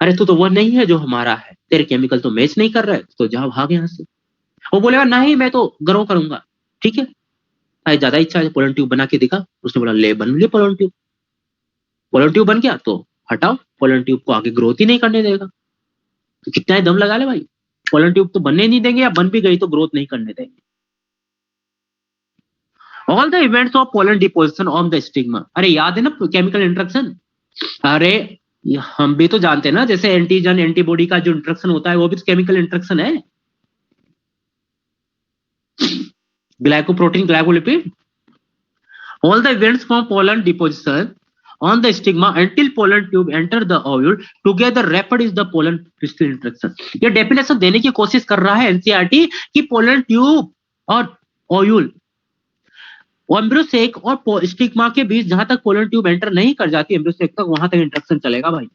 अरे तू तो वो नहीं है जो हमारा है, तेरे केमिकल तो मैच नहीं कर रहे, तो जाओ भाग यहां से। वो बोलेगा नहीं मैं तो ग्रो करूंगा, ठीक है, अरे ज्यादा इच्छा है पोलन ट्यूब बना के दिखा, उसने बोला ले बन ले पोलन ट्यूब। पोलन ट्यूब बन गया तो हटाओ, पोलन ट्यूब को आगे ग्रोथ ही नहीं करने देगा, तो कितना ही दम लगा ले भाई, पोलन ट्यूब तो बनने नहीं देंगे, या बन भी गई तो ग्रोथ नहीं करने देंगे। All the events of pollen deposition on the stigma, अरे याद है ना केमिकल इंटरेक्शन, अरे हम भी तो जानते हैं ना, जैसे एंटीजन एंटीबॉडी का जो इंटरेक्शन होता है वो भी तो केमिकल इंटरेक्शन है। Glycoprotein, glycolipid, all the events from pollen deposition on the stigma until pollen tube enter the ovule together rapid is the pollen pistil interaction। ये डेफिनेशन देने की कोशिश कर रहा है एनसीईआरटी कि पोलन ट्यूब और ओव्यूल, एम्ब्रियो सेक और स्टिग्मा के बीच जहां तक पोलन ट्यूब एंटर नहीं कर जाती एम्ब्रियो सेक तक, वहां तक इंटरेक्शन चलेगा भाई।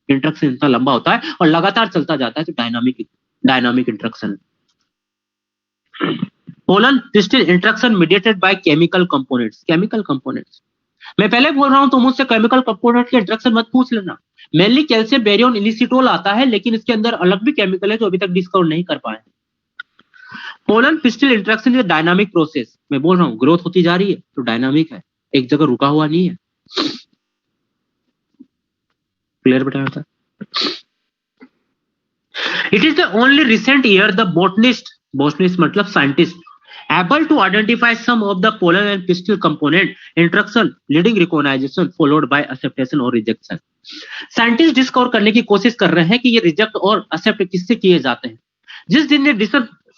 इंटरेक्शन इतना लंबा होता है और लगातार चलता जाता है, तो dynamic interaction. Pollen pistil interaction mediated by chemical components, chemical components. मैं पहले बोल रहा हूं तो मुझसे केमिकल कंपोनेंट के इंटरेक्शन मत पूछ लेना। मेनली कैल्शियम बेरियम इलिसिटोल आता है, लेकिन इसके अंदर अलग भी केमिकल है जो अभी तक डिस्कवर नहीं कर पाए। Pollen pistil interaction is dynamic process, मैं बोल रहा हूं ग्रोथ होती जा रही है तो डायनामिक है, एक जगह रुका हुआ नहीं है। क्लियर बेटा होता? It is the only recent year the botanist, botanist मतलब scientist, able to identify some of the pollen and pistil component interaction leading recognition followed by acceptation or rejection। Scientist discover करने की कोशिश कर रहे हैं कि ये रिजेक्ट और एक्सेप्ट किससे किए जाते हैं। जिस दिन ये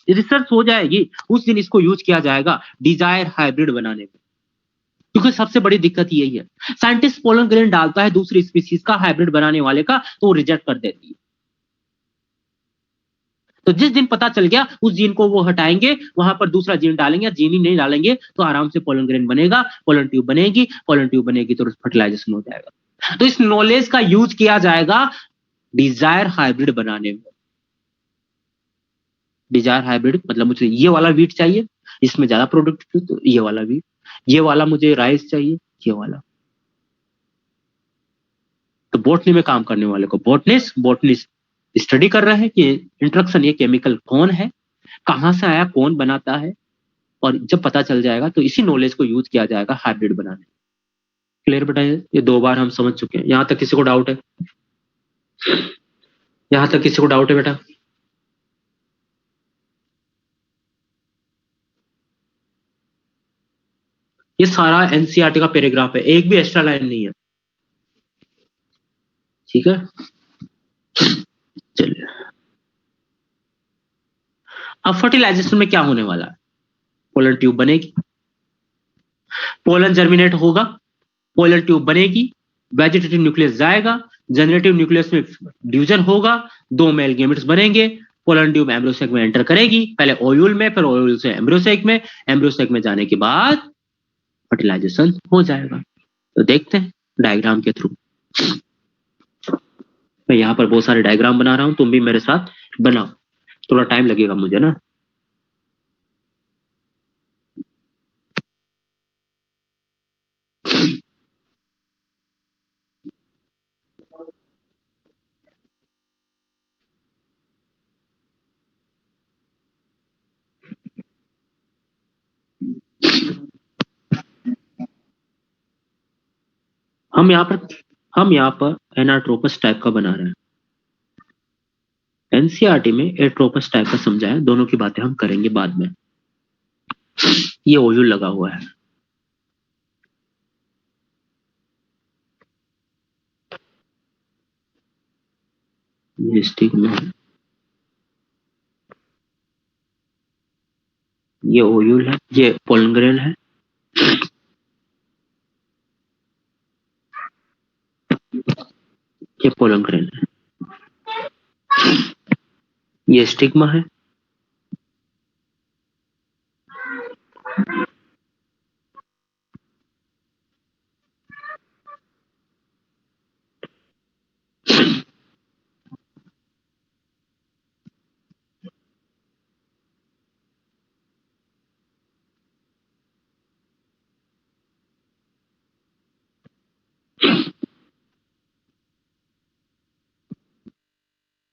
रिसर्च हो जाएगी उस दिन इसको यूज किया जाएगा डिजायर हाइब्रिड बनाने में, क्योंकि सबसे बड़ी दिक्कत यही है, साइंटिस्ट पोलन ग्रेन डालता है दूसरी स्पीसीज का हाइब्रिड बनाने वाले का, तो वो रिजेक्ट कर देती है। तो जिस दिन पता चल गया उस जीन को वो हटाएंगे, वहां पर दूसरा जीन डालेंगे, जीन ही नहीं डालेंगे तो आराम से पोलन ग्रेन बनेगा, पोलन ट्यूब बनेगी, पोलन ट्यूब बनेगी तो फर्टिलाइजेशन हो जाएगा। तो इस नॉलेज का यूज किया जाएगा डिजायर हाइब्रिड बनाने में। डिजायर हाइब्रिड मतलब मुझे ये वाला वीट चाहिए, इसमें ज्यादा प्रोडक्ट, तो ये वाला वीट, ये वाला मुझे राइस चाहिए, ये वाला। तो बोटनी में काम करने वाले को बोटनिस्ट स्टडी कर रहे हैं कि इंटरेक्शन ये केमिकल कौन है कहाँ से आया, कौन बनाता है, और जब पता चल जाएगा तो इसी नॉलेज को यूज किया जाएगा हाइब्रिड बनाने। क्लियर बेटा? ये 2 बार हम समझ चुके हैं। यहां तक किसी को डाउट है? यहां तक किसी को डाउट है बेटा? ये सारा एनसीईआरटी का पैराग्राफ है, एक भी एक्स्ट्रा लाइन नहीं है। ठीक है, चलिए। अब फर्टिलाइजेशन में क्या होने वाला है? पोलन ट्यूब बनेगी, पोलन जर्मिनेट होगा, पोलन ट्यूब बनेगी, वेजिटेटिव न्यूक्लियस जाएगा, जनरेटिव न्यूक्लियस में डिवीजन होगा, 2 मेल गेमेट्स बनेंगे, पोलन ट्यूब एम्ब्रियोसेक में एंटर करेगी, पहले ओयूल में, फिर ओयूल से एम्ब्रियोसेक में, एम्ब्रियोसेक में जाने के बाद फर्टिलाइजेशन हो जाएगा। तो देखते हैं डायग्राम के थ्रू। मैं यहाँ पर बहुत सारे डायग्राम बना रहा हूं, तुम भी मेरे साथ बनाओ, थोड़ा टाइम लगेगा मुझे ना। हम यहाँ पर एनाट्रोपस टाइप का बना रहे हैं। एनसीईआरटी में एट्रोपस टाइप का समझाया, दोनों की बातें हम करेंगे बाद में। ये ओयूल लगा हुआ है, ये स्टिग्मा है, ये ओयूल है, ये पोलन ग्रेन है, ये पोलन ग्रेन है, ये स्टिग्मा है,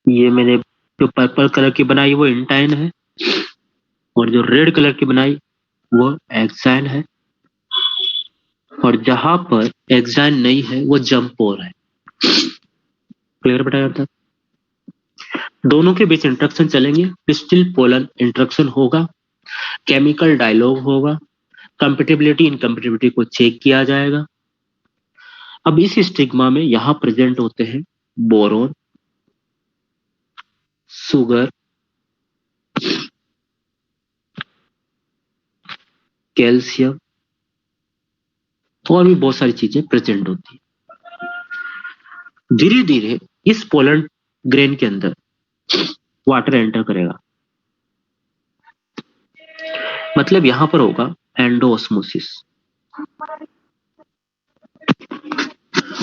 ये मैंने जो पर्पल कलर की बनाई वो इंटाइन है, और जो रेड कलर की बनाई वो एक्साइन है, और जहां पर एक्साइन नहीं है वो जम्पोर है। क्लियर बताया था? दोनों के बीच इंट्रैक्शन चलेंगे, पिस्टिल पोलन इंट्रैक्शन होगा, केमिकल डायलॉग होगा, कंपेटिबिलिटी इनकम्पेटिबिलिटी को चेक किया जाएगा। अब इस स्टिग्मा में यहां प्रेजेंट होते हैं बोरोन, सुगर, कैल्शियम, और भी बहुत सारी चीजें प्रेजेंट होती है। धीरे धीरे इस पोलन ग्रेन के अंदर वाटर एंटर करेगा, मतलब यहां पर होगा एंडोऑस्मोसिस,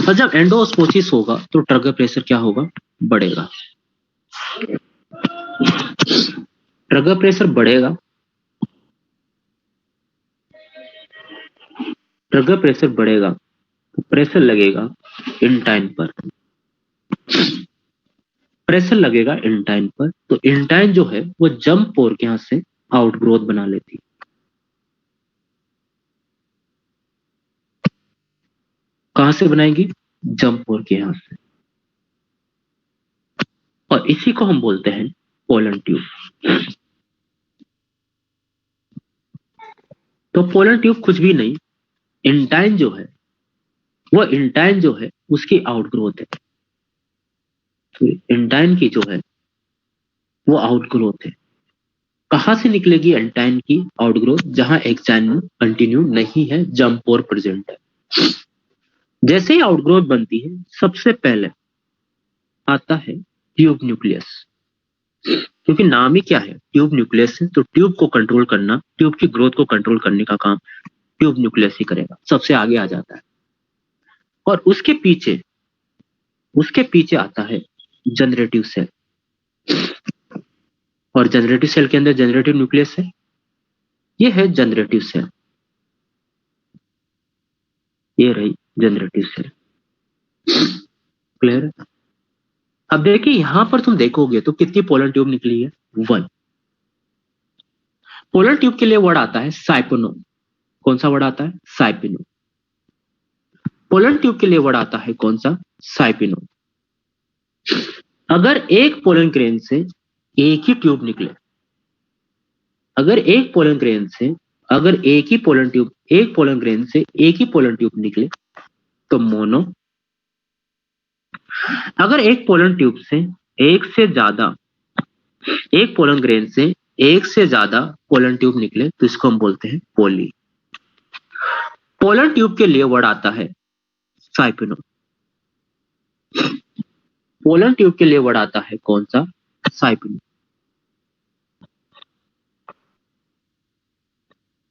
और जब एंडोऑस्मोसिस होगा तो ट्रिगर प्रेशर क्या होगा? बढ़ेगा। ट्रिगर प्रेशर बढ़ेगा, ट्रिगर प्रेशर बढ़ेगा तो प्रेशर लगेगा इंटाइन पर, प्रेशर लगेगा इंटाइन पर, तो इंटाइन जो है वो जंप पोर के यहां से आउटग्रोथ बना लेती है। कहां से बनाएगी? जंप पोर के यहां से, और इसी को हम बोलते हैं पोलन ट्यूब। तो पोलन ट्यूब कुछ भी नहीं, इंटाइन जो है वो इंटाइन जो है उसकी आउटग्रोथ है। तो इंटाइन की जो है वो आउटग्रोथ है। कहां से निकलेगी इंटाइन की आउटग्रोथ? जहां एक्साइन कंटिन्यू नहीं है, जंप पोर प्रेजेंट है। जैसे ही आउटग्रोथ बनती है सबसे पहले आता है ट्यूब न्यूक्लियस, क्योंकि नाम ही क्या है, ट्यूब न्यूक्लियस है, तो ट्यूब को कंट्रोल करना, ट्यूब की ग्रोथ को कंट्रोल करने का काम ट्यूब न्यूक्लियस ही करेगा, सबसे आगे आ जाता है। और उसके पीछे आता है जनरेटिव सेल, और जनरेटिव सेल के अंदर जनरेटिव न्यूक्लियस है, ये है जनरेटिव सेल, ये रही जनरेटिव सेल। क्लियर है? अब देखिए यहां पर तुम देखोगे तो कितनी पोलन ट्यूब निकली है? 1। पोलर ट्यूब के लिए वर्ड आता है साइपोनो। कौन सा वर्ड आता है? साइपिनो। पोलर ट्यूब के लिए वर्ड आता है कौन सा? साइपिनो। अगर एक पोलन ग्रेन से एक ही ट्यूब निकले, अगर एक पोलन ग्रेन से अगर एक पोलन ग्रेन से एक ही पोलन ट्यूब निकले तो मोनो। अगर एक पोलन ट्यूब से एक से ज्यादा एक पोलन ग्रेन से एक से ज्यादा पोलन ट्यूब निकले तो इसको हम बोलते हैं पोली। पोलन ट्यूब के लिए वर्ड आता है साइपिनो। पोलन ट्यूब के लिए वर्ड आता है कौन सा? साइपिनो।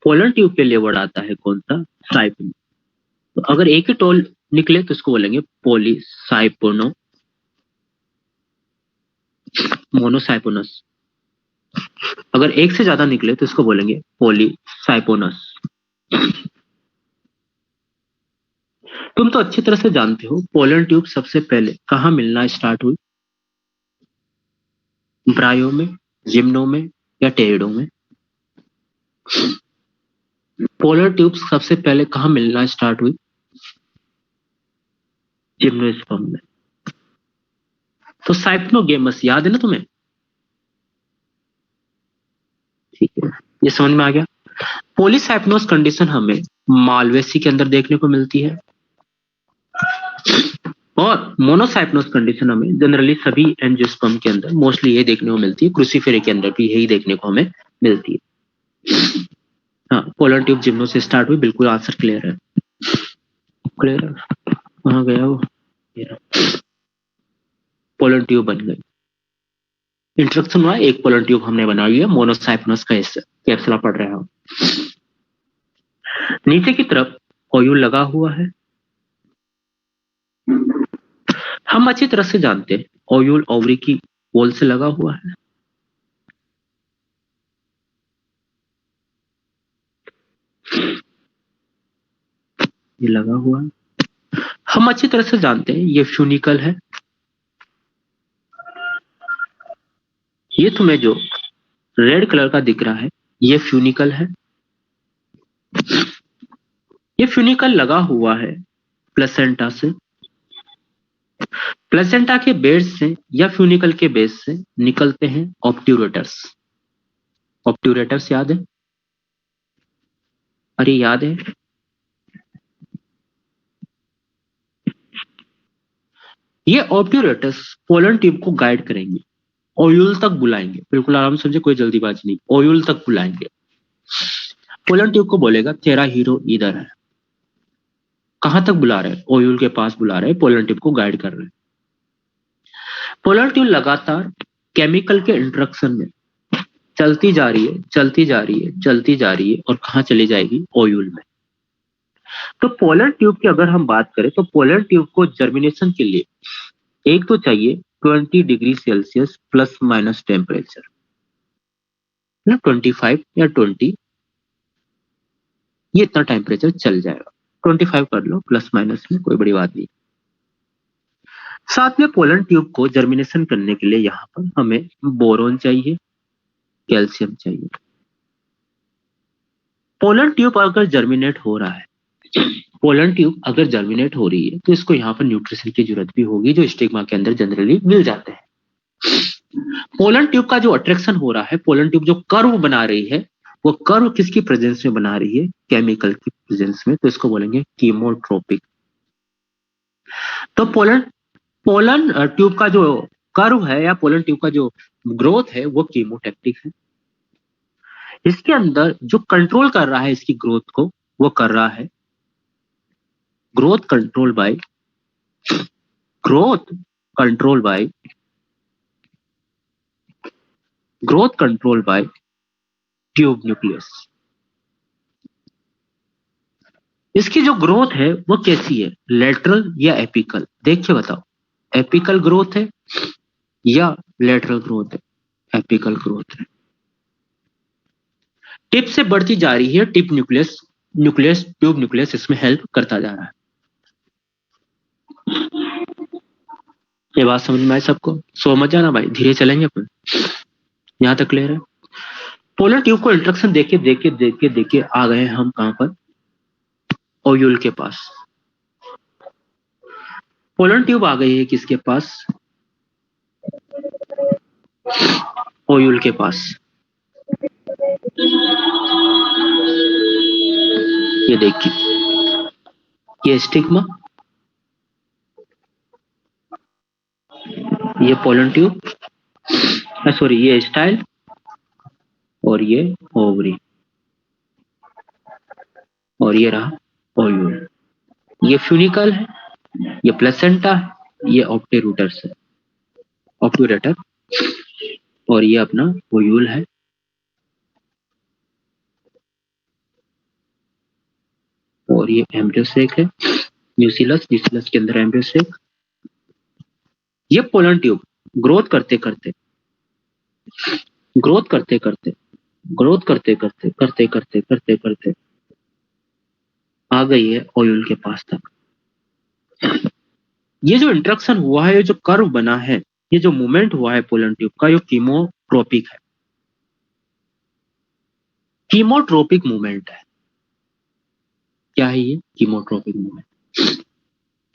पोलन ट्यूब के लिए वर्ड आता है कौन सा? साइपिनो। तो अगर एक ही टोल निकले तो इसको बोलेंगे पोलीसाइपोनो, मोनोसाइपोनस। अगर एक से ज्यादा निकले तो इसको बोलेंगे पोलीसाइपोनस। तुम तो अच्छी तरह से जानते हो पोलन ट्यूब सबसे पहले कहां मिलना स्टार्ट हुई? ब्रायो में, जिम्नो में या टेरिडो में? पोलर ट्यूब सबसे पहले कहां मिलना स्टार्ट हुई? जिम्नोस्पर्म में। तो साइप्नोगेमस याद है ना तुम्हें? ठीक है, ये समझ में आ गया। पोलीसाइप्नोस कंडीशन हमें मालवेसी के अंदर देखने को मिलती है और मोनोसाइप्नोस कंडीशन हमें जनरली सभी एंजियोस्पर्म के अंदर मोस्टली ये देखने को मिलती है। क्रूसीफेरा के अंदर भी यही देखने को हमें मिलती है। हाँ, पोलर ट्यूब जिम्नो से स्टार्ट हुई, बिल्कुल आंसर क्लियर है। क्लियर है, कहाँ गया वो? पोलर ट्यूब बन गई। इंट्रोडक्शन हुआ, एक पोलर ट्यूब हमने बनाई है, मोनोसाइप्नोस का कैप्सूला पढ़ रहे हो। नीचे की तरफ ओयूल लगा हुआ है। हम अच्छी तरह से जानते हैं ओयूल ओवरी की वॉल से लगा हुआ है। ये लगा हुआ है। हम अच्छी तरह से जानते हैं ये फ्यूनिकल है। ये तुम्हें जो रेड कलर का दिख रहा है ये फ्यूनिकल है। ये फ्यूनिकल लगा हुआ है प्लेसेंटा से। प्लेसेंटा के बेस से या फ्यूनिकल के बेस से निकलते हैं ऑब्ट्यूरेटर्स। ऑब्ट्यूरेटर्स याद है? अरे याद है? ये ऑब्ट्यूरेटर्स पोलन ट्यूब को गाइड करेंगे, ओयूल तक बुलाएंगे। बिल्कुल आराम से समझे, कोई जल्दीबाजी नहीं। ओयूल तक बुलाएंगे। पोलन ट्यूब को बोलेगा तेरा हीरो इधर है। कहां तक बुला रहे हैं? ओयूल के पास बुला रहे हैं, पोलन ट्यूब को गाइड कर रहे हैं। पोलन ट्यूब लगातार केमिकल के इंटरेक्शन में चलती जा रही है, चलती जा रही है, चलती जा रही है और कहां चली जाएगी? ओयूल में। तो पोलन ट्यूब की अगर हम बात करें तो पोलन ट्यूब को जर्मिनेशन के लिए एक तो चाहिए 20 degree Celsius plus minus temperature, 25 या 20, ये इतना टेम्परेचर चल जाएगा। 25 कर लो प्लस माइनस में, कोई बड़ी बात नहीं। साथ में पोलन ट्यूब को जर्मिनेशन करने के लिए यहाँ पर हमें बोरोन चाहिए, कैल्शियम चाहिए। पोलन ट्यूब अगर जर्मिनेट हो रहा है, पोलन ट्यूब अगर जर्मिनेट हो रही है तो इसको यहाँ पर न्यूट्रिशन की जरूरत भी होगी जो स्टिग्मा के अंदर जनरली मिल जाते हैं। पोलन ट्यूब का जो अट्रैक्शन हो रहा है, पोलन ट्यूब जो कर्व बना रही है, वो कर्व किसकी प्रेजेंस में बना रही है? केमिकल की प्रेजेंस में। तो इसको बोलेंगे कीमोट्रोपिक। तो पोलन ट्यूब का जो कर्व है या पोलन ट्यूब का जो ग्रोथ है वो कीमोटैक्टिक है। इसके अंदर जो कंट्रोल कर रहा है इसकी ग्रोथ को, वो कर रहा है growth control by tube nucleus. इसकी जो ग्रोथ है वो कैसी है? लेटरल या एपिकल? देख के बताओ, एपिकल ग्रोथ है या लेटरल ग्रोथ है? एपिकल ग्रोथ है। टिप से बढ़ती जा रही है, टिप न्यूक्लियस ट्यूब न्यूक्लियस इसमें हेल्प करता जा रहा है। ये बात समझ में आए सबको? सो मत जाना भाई, धीरे चलेंगे अपन। यहां तक क्लियर है? पोलर ट्यूब को इंस्ट्रक्शन देके देके देके देके आ गए हम कहां पर, ओयूल के पास। पोलर ट्यूब आ गई है किसके पास, ओयूल के पास। ये देखिए, ये स्टिग्मा, ये पोलन ट्यूब, सॉरी ये स्टाइल, और ये ओवरी, और ये रहा ओयूल। ये फ्यूनिकल है, ये प्लेसेंटा है, ये ऑप्टेरूटर्स है, ऑप्टूरेटर, और ये अपना ओयूल है। और ये एम्ब्रियोसेक है, न्यूसिलस, न्यूसिलस के अंदर एम्ब्रियोसेक। ये पोलन ट्यूब ग्रोथ करते करते ग्रोथ करते करते ग्रोथ करते करते करते करते करते करते आ गई है ओयूल के पास तक। ये जो इंट्रक्शन हुआ है, ये जो कर्व बना है, ये जो मूवमेंट हुआ है पोलन ट्यूब का, ये कीमोट्रोपिक है, कीमोट्रोपिक मूवमेंट है। क्या है ये, कीमोट्रोपिक मूवमेंट।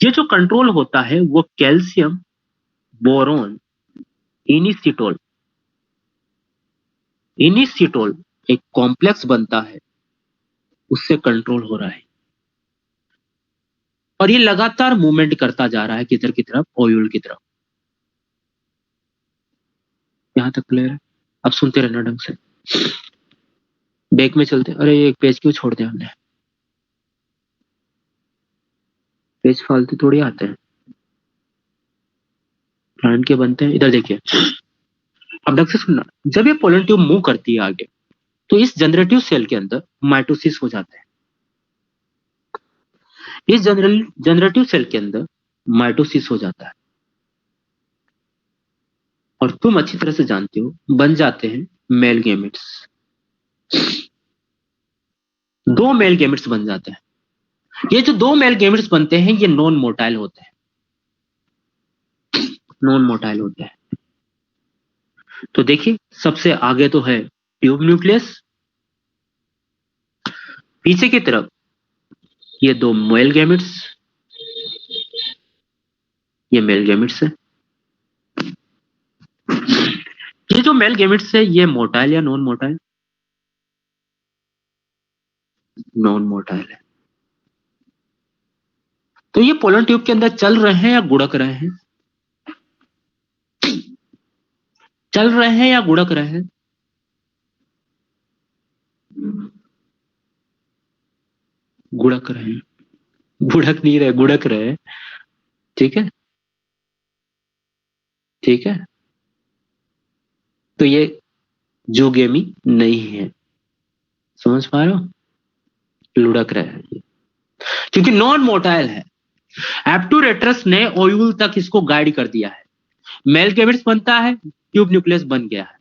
ये जो कंट्रोल होता है वो कैल्शियम, बोरोन, इनिसिटोल, इनिसिटोल एक कॉम्प्लेक्स बनता है, उससे कंट्रोल हो रहा है। और ये लगातार मूवमेंट करता जा रहा है किधर की तरफ, ओयूल की तरफ। यहां तक क्लियर है? अब सुनते रहना ढंग से। बैक में चलते, अरे एक पेज क्यों छोड़ दिया हमने, पेज फालतू थोड़ी आते हैं, प्लांट के बनते हैं। इधर देखिए, अब ढंग से सुनना। जब ये पोलन ट्यूब मूव करती है आगे, तो इस जनरेटिव सेल के अंदर माइटोसिस हो जाता है। इस जनरेटिव सेल के अंदर माइटोसिस हो जाता है, और तुम अच्छी तरह से जानते हो, बन जाते हैं मेल गेमिट्स। दो मेल गेमिट्स बन जाते हैं। ये जो दो मेल गेमिट्स बनते हैं, ये नॉन मोटाइल होते हैं, नॉन मोटाइल होते हैं। तो देखिए, सबसे आगे तो है ट्यूब न्यूक्लियस, पीछे की तरफ ये दो मेल गेमिट्स, ये मेल गेमिट्स है। ये जो मेल गेमिट्स है, ये मोटाइल या नॉन मोटाइल, नॉन मोटाइल है। तो ये पोलन ट्यूब के अंदर चल रहे हैं या गुड़क रहे हैं, चल रहे हैं या गुड़क रहे हैं, गुड़क रहे हैं, गुड़क नहीं रहे, गुड़क रहे हैं। ठीक है, ठीक है। तो ये जुगेमी नहीं है, समझ पा रहे हो, लुढ़क रहे हैं, क्योंकि नॉन मोटाइल है। एप्टूरेटस ने ओयूल तक इसको गाइड कर दिया है, मेल गेमिट्स बनता है, ट्यूब न्यूक्लियस बन गया है।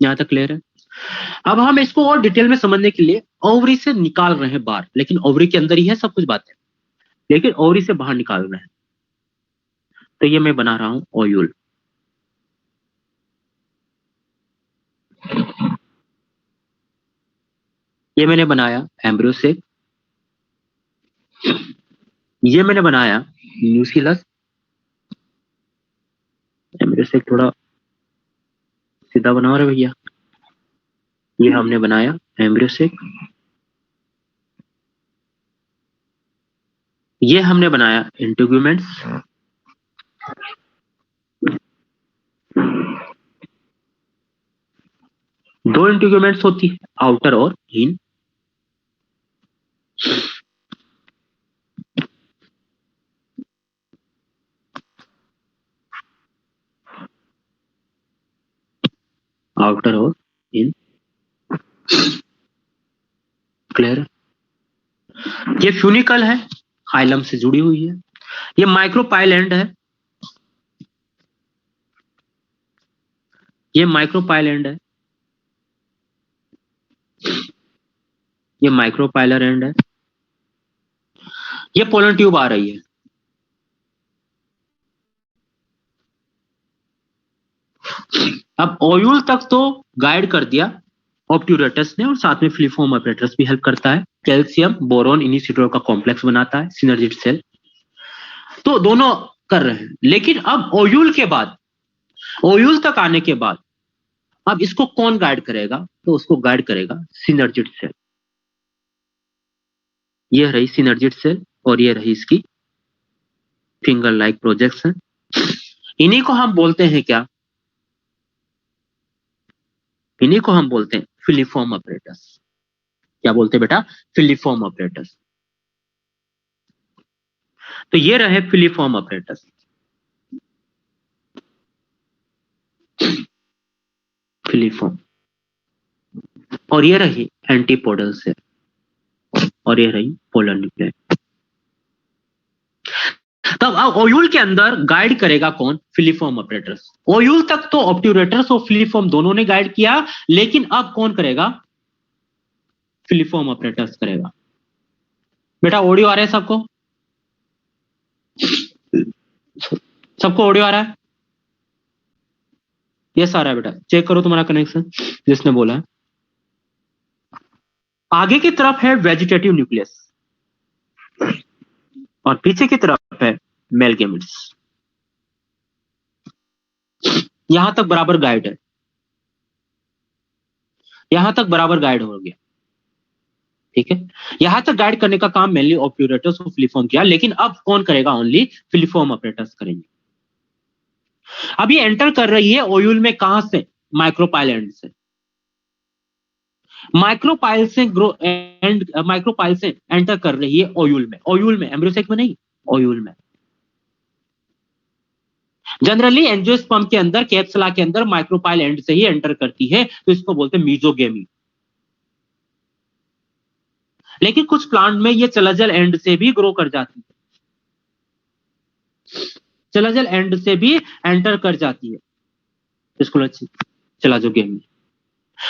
यहां तक क्लियर है? अब हम इसको और डिटेल में समझने के लिए ओवरी से निकाल रहे हैं बाहर, लेकिन ओवरी के अंदर ही है सब कुछ बातें, लेकिन ओवरी से बाहर निकाल रहे हैं। तो ये मैं बना रहा हूं ओयूल। ये मैंने बनाया एम्ब्रियोसेक, ये मैंने बनाया न्यूसिलस। एम्ब्रियोसेक थोड़ा सीधा बनाओ रे भैया। ये हमने बनाया एम्ब्रियोसेक, ये हमने बनाया इंटीग्यूमेंट्स, दो इंटीग्यूमेंट्स होती है, आउटर और इन। आउटर और इन, क्लियर? ये फ्यूनिकल है, हाइलम से जुड़ी हुई है। ये माइक्रोपाइलैंड है, ये माइक्रोपाइलैंड है, ये माइक्रोपाइलर एंड है। ये पोलन ट्यूब आ रही है, अब ओयूल तक तो गाइड कर दिया ऑब्ट्यूरेटस ने, और साथ में फिलिफॉर्म ऑपरेटर्स भी हेल्प करता है। कैल्शियम बोरोन इनिशिएटर का कॉम्प्लेक्स बनाता है सिनर्जिड सेल, तो दोनों कर रहे हैं। लेकिन अब ओयूल के बाद, ओयूल तक आने के बाद अब इसको कौन गाइड करेगा? तो उसको गाइड करेगा सिनर्जिड सेल। ये रही सिनर्जिड सेल और ये रही इसकी फिंगर लाइक प्रोजेक्शन। इन्हीं को हम बोलते हैं क्या? इन्हीं को हम बोलते हैं फिलिफॉर्म ऑपरेटर्स। क्या बोलते हैं बेटा? Filiform operators. तो ये रहे फिलिफॉर्म ऑपरेटर्स। फिलिफॉर्म, और ये रही एंटीपोडल सेल, और ये रही पोलर न्यूक्लियस। तब अब ओयूल के अंदर गाइड करेगा कौन? Filiform operators. ओयूल तक तो ऑब्ट्यूरेटर्स और फिलिफॉर्म दोनों ने गाइड किया, लेकिन अब कौन करेगा? फिलिफॉर्म ऑपरेटर्स करेगा। बेटा ऑडियो आ रहा है सबको? सबको ऑडियो आ रहा है? यस आ रहा है बेटा, चेक करो तुम्हारा कनेक्शन जिसने बोला है। आगे की तरफ है वेजिटेटिव न्यूक्लियस और पीछे की तरफ है मेल गैमेट्स। यहां तक बराबर गाइड है, यहां तक बराबर गाइड हो गया, ठीक है। यहां तक गाइड करने का काम मेनली ऑब्ट्यूरेटर्स और फिलिफॉर्म किया, लेकिन अब कौन करेगा? ओनली फिलिफॉर्म ऑपरेटर्स करेंगे। अब ये एंटर कर रही है ओयूल में, कहां से? माइक्रोपाइल एंड से। माइक्रोपाइल से माइक्रोपाइल से एंटर कर रही है ओयूल में। ओयूल में, एम्ब्रियोसेक में नहीं, ओयूल में। जनरली एंजियोस्पर्म के अंदर, कैप्सुला के अंदर माइक्रोपाइल एंड से ही एंटर करती है, तो इसको बोलते हैं मीजोगेमी। लेकिन कुछ प्लांट में ये चलाजल एंड से भी ग्रो कर जाती है, चलाजल एंड से भी एंटर कर जाती है, इसको चलाजोगेमी।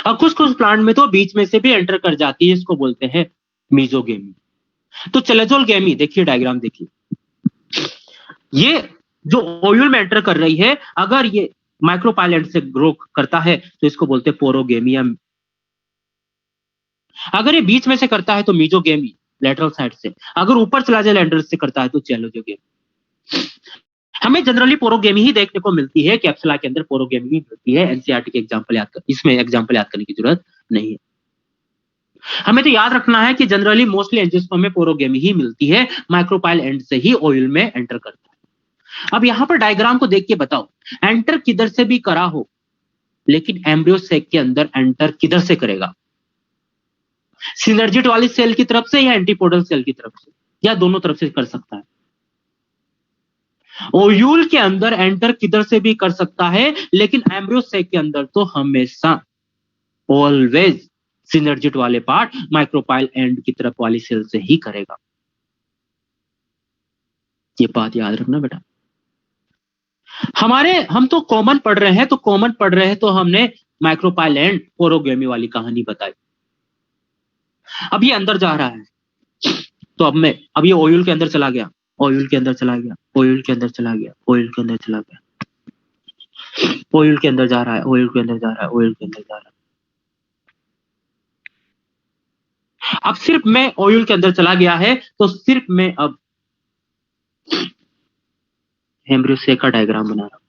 और कुछ कुछ प्लांट में तो बीच में से भी एंटर कर जाती है, इसको बोलते हैं मीजोगेमी। तो चलाजोलगेमी, देखिए डायग्राम देखिए, ये जो ओयूल में एंटर कर रही है, अगर ये माइक्रोपाइल एंड से ग्रो करता है तो इसको बोलते हैं पोरोगेमी। अगर ये बीच में से करता है तो मीजोगेमी, लेटरल साइड से। अगर ऊपर चलाजल एंड से करता है तो चैलोजोगेमी। हमें जनरली पोरोगेमी ही देखने को मिलती है, कैप्सुला के अंदर पोरोगेमी ही मिलती है। एनसीईआरटी के एग्जांपल याद कर, इसमें एग्जांपल याद करने की जरूरत नहीं है। हमें तो याद रखना है कि जनरली मोस्टली एंजियोस्पर्म में पोरोगेमी ही मिलती है, माइक्रोपाइल एंड से ही ओयूल में एंटर करता है। अब यहां पर डायग्राम को देख के बताओ, एंटर किधर से भी करा हो, लेकिन एम्ब्रियोसेक के अंदर एंटर किधर से करेगा? सिनर्जिड वाली सेल की तरफ से या एंटीपोडल सेल की तरफ से, या दोनों तरफ से कर सकता है? ओयूल के अंदर एंटर किधर से भी कर सकता है, लेकिन एम्ब्रियोसेक के अंदर तो हमेशा ऑलवेज सिनर्जिड वाले पार्ट, माइक्रोपाइल एंड की तरफ वाली सेल से ही करेगा। ये बात याद रखना बेटा। हम तो कॉमन पढ़ रहे हैं, तो हमने माइक्रोपाइल एंड पोरोगेमी वाली कहानी बताई। अब ये अंदर जा रहा है, तो अब ये ओयूल के अंदर चला गया, ओयूल के अंदर चला गया, ओयूल के अंदर चला गया, ओयूल के अंदर चला गया, ओयूल के अंदर जा रहा है, ओयूल के अंदर जा रहा है, ओयूल के अंदर जा रहा है। अब सिर्फ मैं ओयूल के अंदर चला गया है, तो सिर्फ मैं अब एम्ब्रियोसेक का डायग्राम बना रहा हूं।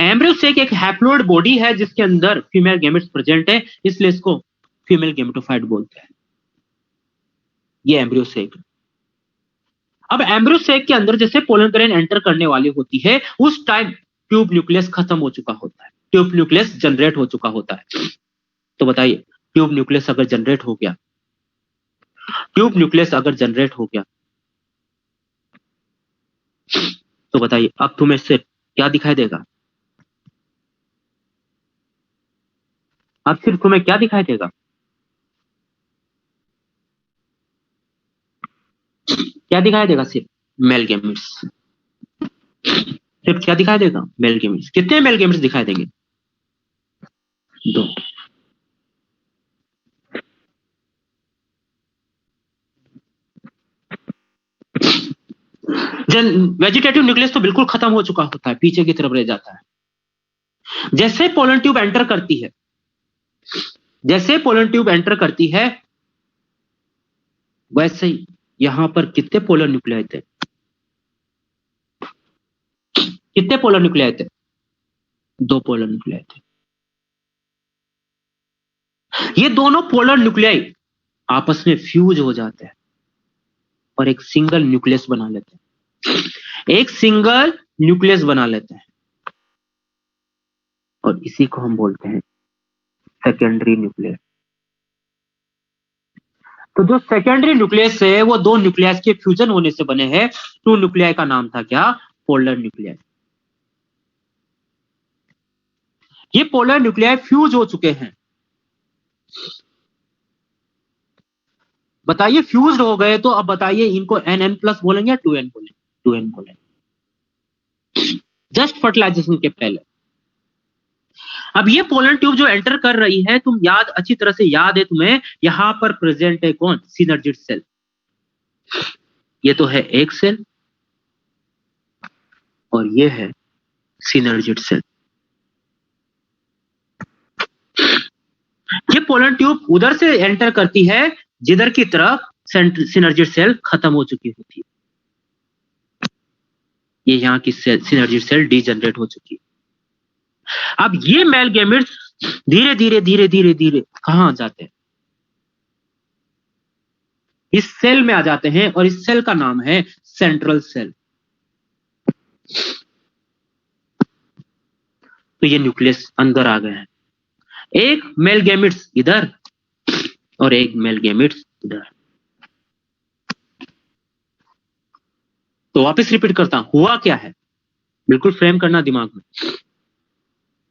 एम्ब्रियोसेक एक हैप्लोइड बॉडी है जिसके अंदर फीमेल गैमेट्स प्रेजेंट है, इसलिए इसको फीमेल गैमेटोफाइट बोलते हैं। ये एम्ब्रियोसेक। अब एम्ब्रियोसेक के अंदर जैसे पोलन ग्रेन एंटर करने वाली होती है, उस टाइम ट्यूब न्यूक्लियस खत्म हो चुका होता है, ट्यूब न्यूक्लियस जनरेट हो चुका होता है। तो बताइए, ट्यूब न्यूक्लियस अगर जनरेट हो गया, ट्यूब न्यूक्लियस अगर जनरेट हो गया, तो बताइए अब तुम्हें से क्या दिखाई देगा? अब सिर्फ तुम्हें क्या दिखाई देगा? क्या दिखाई देगा? सिर्फ मेल गैमेट्स। सिर्फ क्या दिखाई देगा? Male gametes. कितने मेल गैमेट्स दिखाई देंगे? 2। वेजिटेटिव न्यूक्लियस तो बिल्कुल खत्म हो चुका होता है, पीछे की तरफ रह जाता है। जैसे पोलन ट्यूब एंटर करती है, जैसे पोलन ट्यूब एंटर करती है, वैसे ही यहां पर कितने पोलर न्यूक्लियाई थे? कितने पोलर न्यूक्लियाई थे? 2 पोलर न्यूक्लियाई थे। ये दोनों पोलर न्यूक्लियाई आपस में फ्यूज हो जाते हैं और एक सिंगल न्यूक्लियस बना लेते हैं, एक सिंगल न्यूक्लियस बना लेते हैं, और इसी को हम बोलते हैं सेकेंडरी न्यूक्लियस। तो जो सेकेंडरी न्यूक्लियस है वो 2 न्यूक्लियस के फ्यूजन होने से बने हैं। 2 न्यूक्लियाई का नाम था क्या? Polar nuclei. ये पोलर न्यूक्लियाई फ्यूज हो चुके हैं। बताइए, फ्यूज्ड हो गए तो अब बताइए इनको NN+ बोलेंगे या 2N बोलेंगे? 2N बोलेंगे, जस्ट फर्टिलाइजेशन के पहले। अब ये पोलर ट्यूब जो एंटर कर रही है, तुम याद, अच्छी तरह से याद है तुम्हें, यहां पर प्रेजेंट है कौन? Synergid cell. ये तो है एक सेल और ये है सिनर्जिड सेल। ये पोलर ट्यूब उधर से एंटर करती है जिधर की तरफ सिनर्जिड सेल खत्म हो चुकी होती है। ये यहां की सिनर्जिड सेल डीजनरेट हो चुकी है। अब ये मेल गैमेट्स धीरे धीरे धीरे धीरे धीरे कहां जाते हैं? इस सेल में आ जाते हैं, और इस सेल का नाम है सेंट्रल सेल। तो ये न्यूक्लियस अंदर आ गए हैं, एक मेल गैमेट्स इधर और एक मेल गैमेट्स इधर। तो वापस रिपीट करता हूं, हुआ क्या है, बिल्कुल फ्रेम करना दिमाग में।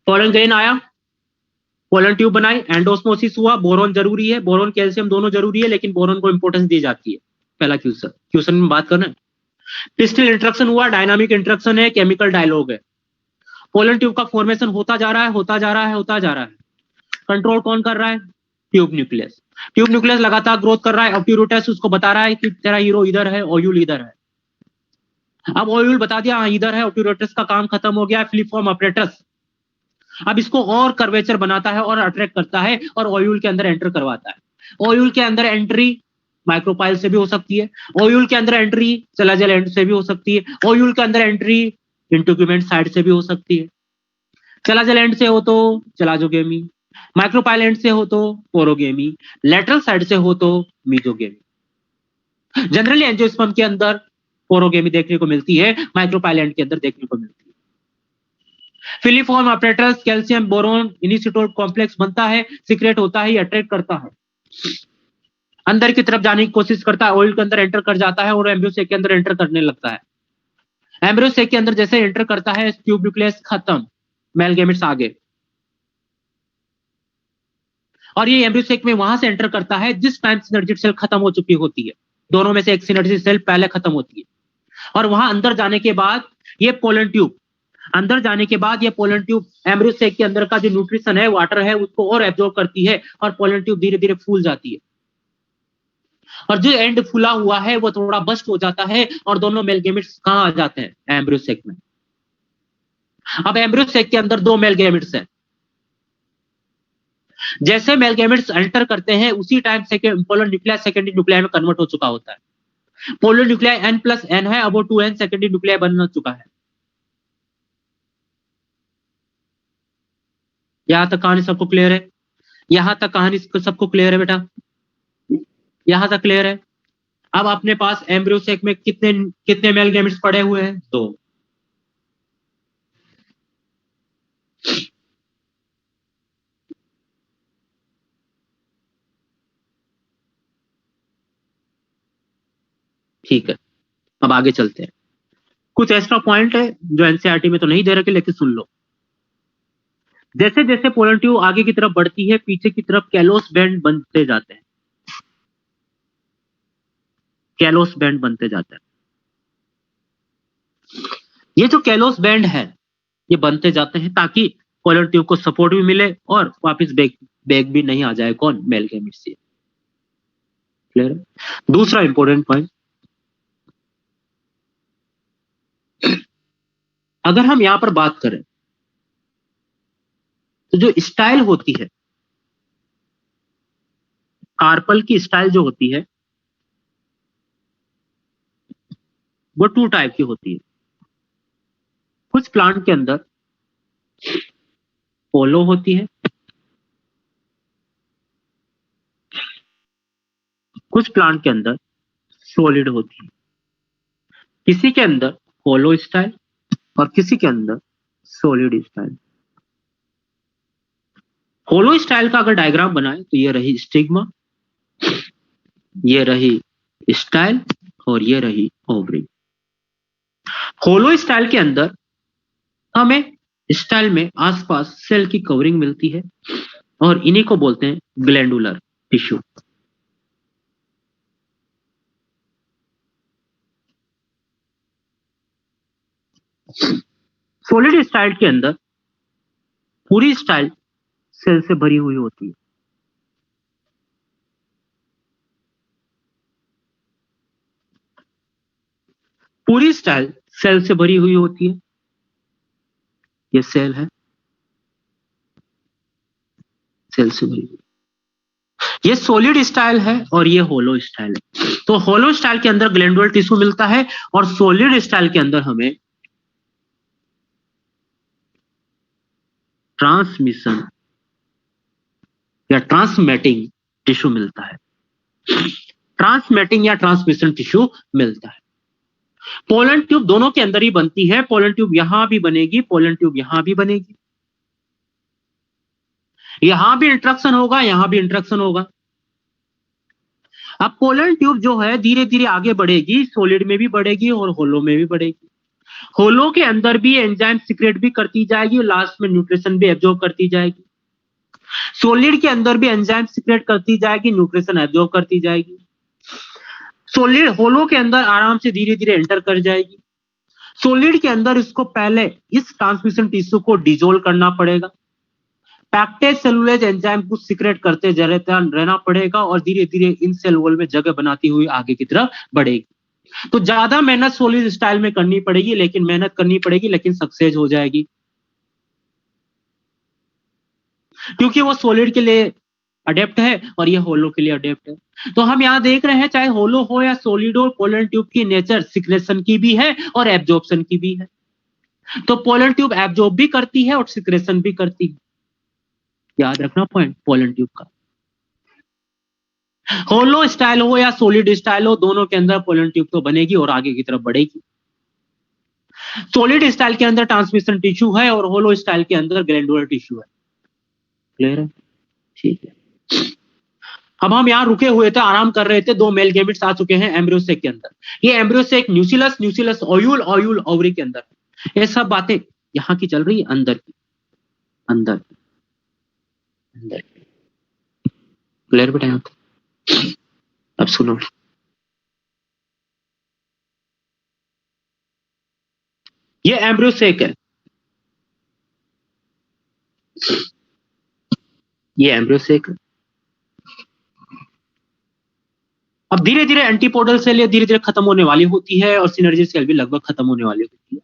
पोलन ग्रेन आया, पोलन ट्यूब बनाई, एंडोस्मोसिस हुआ, बोरोन जरूरी है, बोरोन कैल्शियम दोनों जरूरी है, लेकिन बोरोन को इंपॉर्टेंस दी जाती है। पहला क्वेश्चन में बात करना है। पिस्टल इंट्रक्शन हुआ, डायनामिक इंट्रक्शन है, केमिकल डायलॉग है। पोलन ट्यूब का फॉर्मेशन होता जा रहा है, होता जा रहा है, होता जा रहा है। कंट्रोल कौन कर रहा है? Tube nucleus. ट्यूब न्यूक्लियस लगातार ग्रोथ कर रहा है। ऑप्यूरोटस उसको बता रहा है कि तेरा हीरो इधर है, ओयूल इधर है। अब ओयूल बता दिया हाँ इधर है, ऑप्यूरोटस का काम खत्म हो गया। फिलिफॉर्म अपरेटस अब इसको और कर्वेचर बनाता है और अट्रैक्ट करता है और ओयूल के अंदर एंटर करवाता है। ओयूल के अंदर एंट्री माइक्रोपाइल से भी हो सकती है, ओयूल के अंदर एंट्री चलाजल एंड से भी हो सकती है, ओयूल के अंदर एंट्री इंट्यूक्यूमेंट साइड से भी हो सकती है। चलाजल एंड से हो तो चलाजोगेमी, माइक्रोपाइल एंड से हो तो पोरोगेमी, लेटरल साइड से हो तो मीजोगेमी। जनरली एंजियोस्पर्म के अंदर पोरोगेमी देखने को मिलती है, माइक्रोपाइल एंड के अंदर देखने को मिलती है। Filiform apparatus calcium boron इनिसिटोल complex बनता है, सीक्रेट होता है, अट्रैक्ट करता है, अंदर की तरफ जाने की कोशिश करता है, ऑयल के अंदर एंटर कर जाता है और एम्ब्रियो सेक के अंदर एंटर करने लगता है। एम्ब्रियो सेक के अंदर जैसे एंटर करता है, ट्यूब न्यूक्लियस खत्म, मेल गैमेट्स आगे। और ये एम्ब्रियो सेक में वहां से एंटर करता है जिस टाइम सिनर्जिड सेल खत्म हो चुकी होती है। दोनों में से एक सिनर्जिड सेल पहले खत्म होती है, और वहां अंदर जाने के बाद ये पोलन ट्यूब, अंदर जाने के बाद ये पोलन ट्यूब एम्ब्रियो सेक के अंदर का जो न्यूट्रिशन है, वाटर है, उसको और एब्जॉर्ब करती है और पोलन ट्यूब धीरे धीरे फूल जाती है। और जो एंड फूला हुआ है वो थोड़ा बस्ट हो जाता है और दोनों मेल गैमेट्स कहां आ जाते हैं? एम्ब्रियो सेक में। अब एम्ब्रियो सेक के अंदर 2 मेल गैमेट्स हैं। जैसे मेल गैमेट्स एंटर करते हैं उसी time polar nuclei secondary nuclei में कन्वर्ट हो चुका होता है। पोलर न्यूक्लियाई N+N है, अब वो 2N सेकेंडरी न्यूक्लियाई बन चुका है। यहां तक कहानी सबको क्लियर है? यहां तक कहानी सबको क्लियर है बेटा? यहां तक क्लियर है? अब अपने पास एम्ब्रियो सेक में कितने कितने मेल गैमेट्स पड़े हुए हैं? 2। ठीक है, अब आगे चलते हैं। कुछ एक्स्ट्रा पॉइंट है जो एनसीईआरटी में तो नहीं दे रखे, लेकिन सुन लो। जैसे जैसे पोलर ट्यूब आगे की तरफ बढ़ती है, पीछे की तरफ कैलोस बैंड बनते जाते हैं, कैलोस बैंड बनते जाते हैं। ये जो कैलोस बैंड है ये बनते जाते हैं ताकि पोलर ट्यूब को सपोर्ट भी मिले और वापस बैक भी नहीं आ जाए कौन? मेल गैमेट से। क्लियर है? दूसरा इंपॉर्टेंट पॉइंट, अगर हम यहां पर बात करें तो जो स्टाइल होती है, कार्पल की स्टाइल जो होती है वो 2 टाइप की होती है। कुछ प्लांट के अंदर होलो होती है, कुछ प्लांट के अंदर सॉलिड होती है। किसी के अंदर होलो स्टाइल और किसी के अंदर सॉलिड स्टाइल। होलो स्टाइल का अगर डायग्राम बनाए तो ये रही स्टिग्मा, ये रही स्टाइल और ये रही ओवरी। होलो स्टाइल के अंदर हमें स्टाइल में आसपास सेल की कवरिंग मिलती है और इन्हीं को बोलते हैं ग्लैंडुलर टिश्यू। सॉलिड स्टाइल के अंदर पूरी स्टाइल सेल से भरी हुई होती है। पूरी स्टाइल सेल से भरी हुई होती है। ये सेल है, सेल से भरी हुई। ये सॉलिड स्टाइल है और ये होलो स्टाइल है। तो होलो स्टाइल के अंदर ग्लैंडुलर टिश्यू मिलता है और सॉलिड स्टाइल के अंदर हमें ट्रांसमिशन या ट्रांसमेटिंग टिश्यू मिलता है। ट्रांसमेटिंग या ट्रांसमिशन टिश्यू मिलता है। पोलन ट्यूब दोनों के अंदर ही बनती है। पोलन ट्यूब यहां भी बनेगी, पोलन ट्यूब यहां भी बनेगी। यहां भी इंट्रक्शन होगा, यहां भी इंट्रक्शन होगा। अब पोलन ट्यूब जो है धीरे धीरे आगे बढ़ेगी, सॉलिड में भी बढ़ेगी और होलो में भी बढ़ेगी। होलो के अंदर भी एंजाइम सीक्रेट भी करती जाएगी और लास्ट में न्यूट्रिशन भी एब्जॉर्ब करती जाएगी। सॉलिड के अंदर भी एंजाइम सीक्रेट करती जाएगी, न्यूट्रिशन एब्जॉर्ब करती जाएगी। सॉलिड होलो के अंदर आराम से धीरे धीरे एंटर कर जाएगी। सॉलिड के अंदर इसको पहले इस ट्रांसमिशन टिश्यू को डिजोल्व करना पड़ेगा। पैक्टेज सेलुलेज एंजाइम को सीक्रेट करते रहना पड़ेगा और धीरे धीरे इन सेल वॉल में जगह बनाती हुई आगे की तरफ बढ़ेगी। तो ज्यादा मेहनत सॉलिड स्टाइल में करनी पड़ेगी, लेकिन मेहनत करनी पड़ेगी, लेकिन सक्सेस हो जाएगी, क्योंकि वो सॉलिड के लिए अडेप्ट है और ये होलो के लिए अडेप्ट है। तो हम यहाँ देख रहे हैं चाहे होलो हो या सॉलिड हो, पोलन ट्यूब की नेचर सिक्रेशन की भी है और एब्जॉर्प्शन की भी है। तो पोलन ट्यूब एब्जॉर्ब भी करती है और सिक्रेशन भी करती है। याद रखना पॉइंट पोलन ट्यूब का। होलो स्टाइल हो या सॉलिड स्टाइल हो, दोनों के अंदर पोलन ट्यूब तो बनेगी और आगे की तरफ बढ़ेगी। सॉलिड स्टाइल के अंदर ट्रांसमिशन टिश्यू है और होलो स्टाइल के अंदर ग्लैंडुलर टिश्यू है। क्लियर है? ठीक है। अब हम यहाँ रुके हुए थे, आराम कर रहे थे। 2 मेल गैमेट्स आ चुके हैं एम्ब्रियोसेक के अंदर। ये embryo sac nucleus, nucleus ovule, ovule ovary के अंदर। ये सब बातें यहाँ की चल रही है, अंदर की, अंदर अंदर। क्लियर बेटा? यहाँ अब सुनो, ये एम्ब्रियोसेक है, ये एम्ब्रियोसेक है। अब धीरे धीरे एंटीपोडल सेल ये धीरे धीरे खत्म होने वाली होती है और सिनर्जी सेल भी लगभग खत्म होने वाली होती है।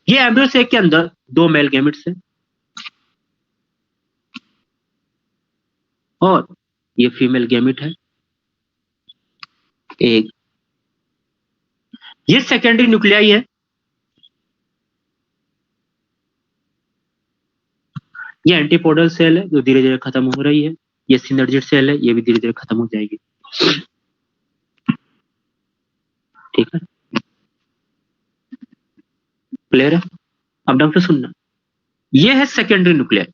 ये एम्ब्रियोसेक के अंदर 2 मेल गैमेट्स हैं और ये फीमेल गैमेट है एक। ये सेकेंडरी न्यूक्लियाई है, ये एंटीपोडल सेल है जो धीरे धीरे खत्म हो रही है। ये सिनर्जिड सेल है, ये भी धीरे धीरे खत्म हो जाएगी। ठीक है? क्लियर है? अब डॉक्टर सुनना, ये है सेकेंडरी न्यूक्लियाई।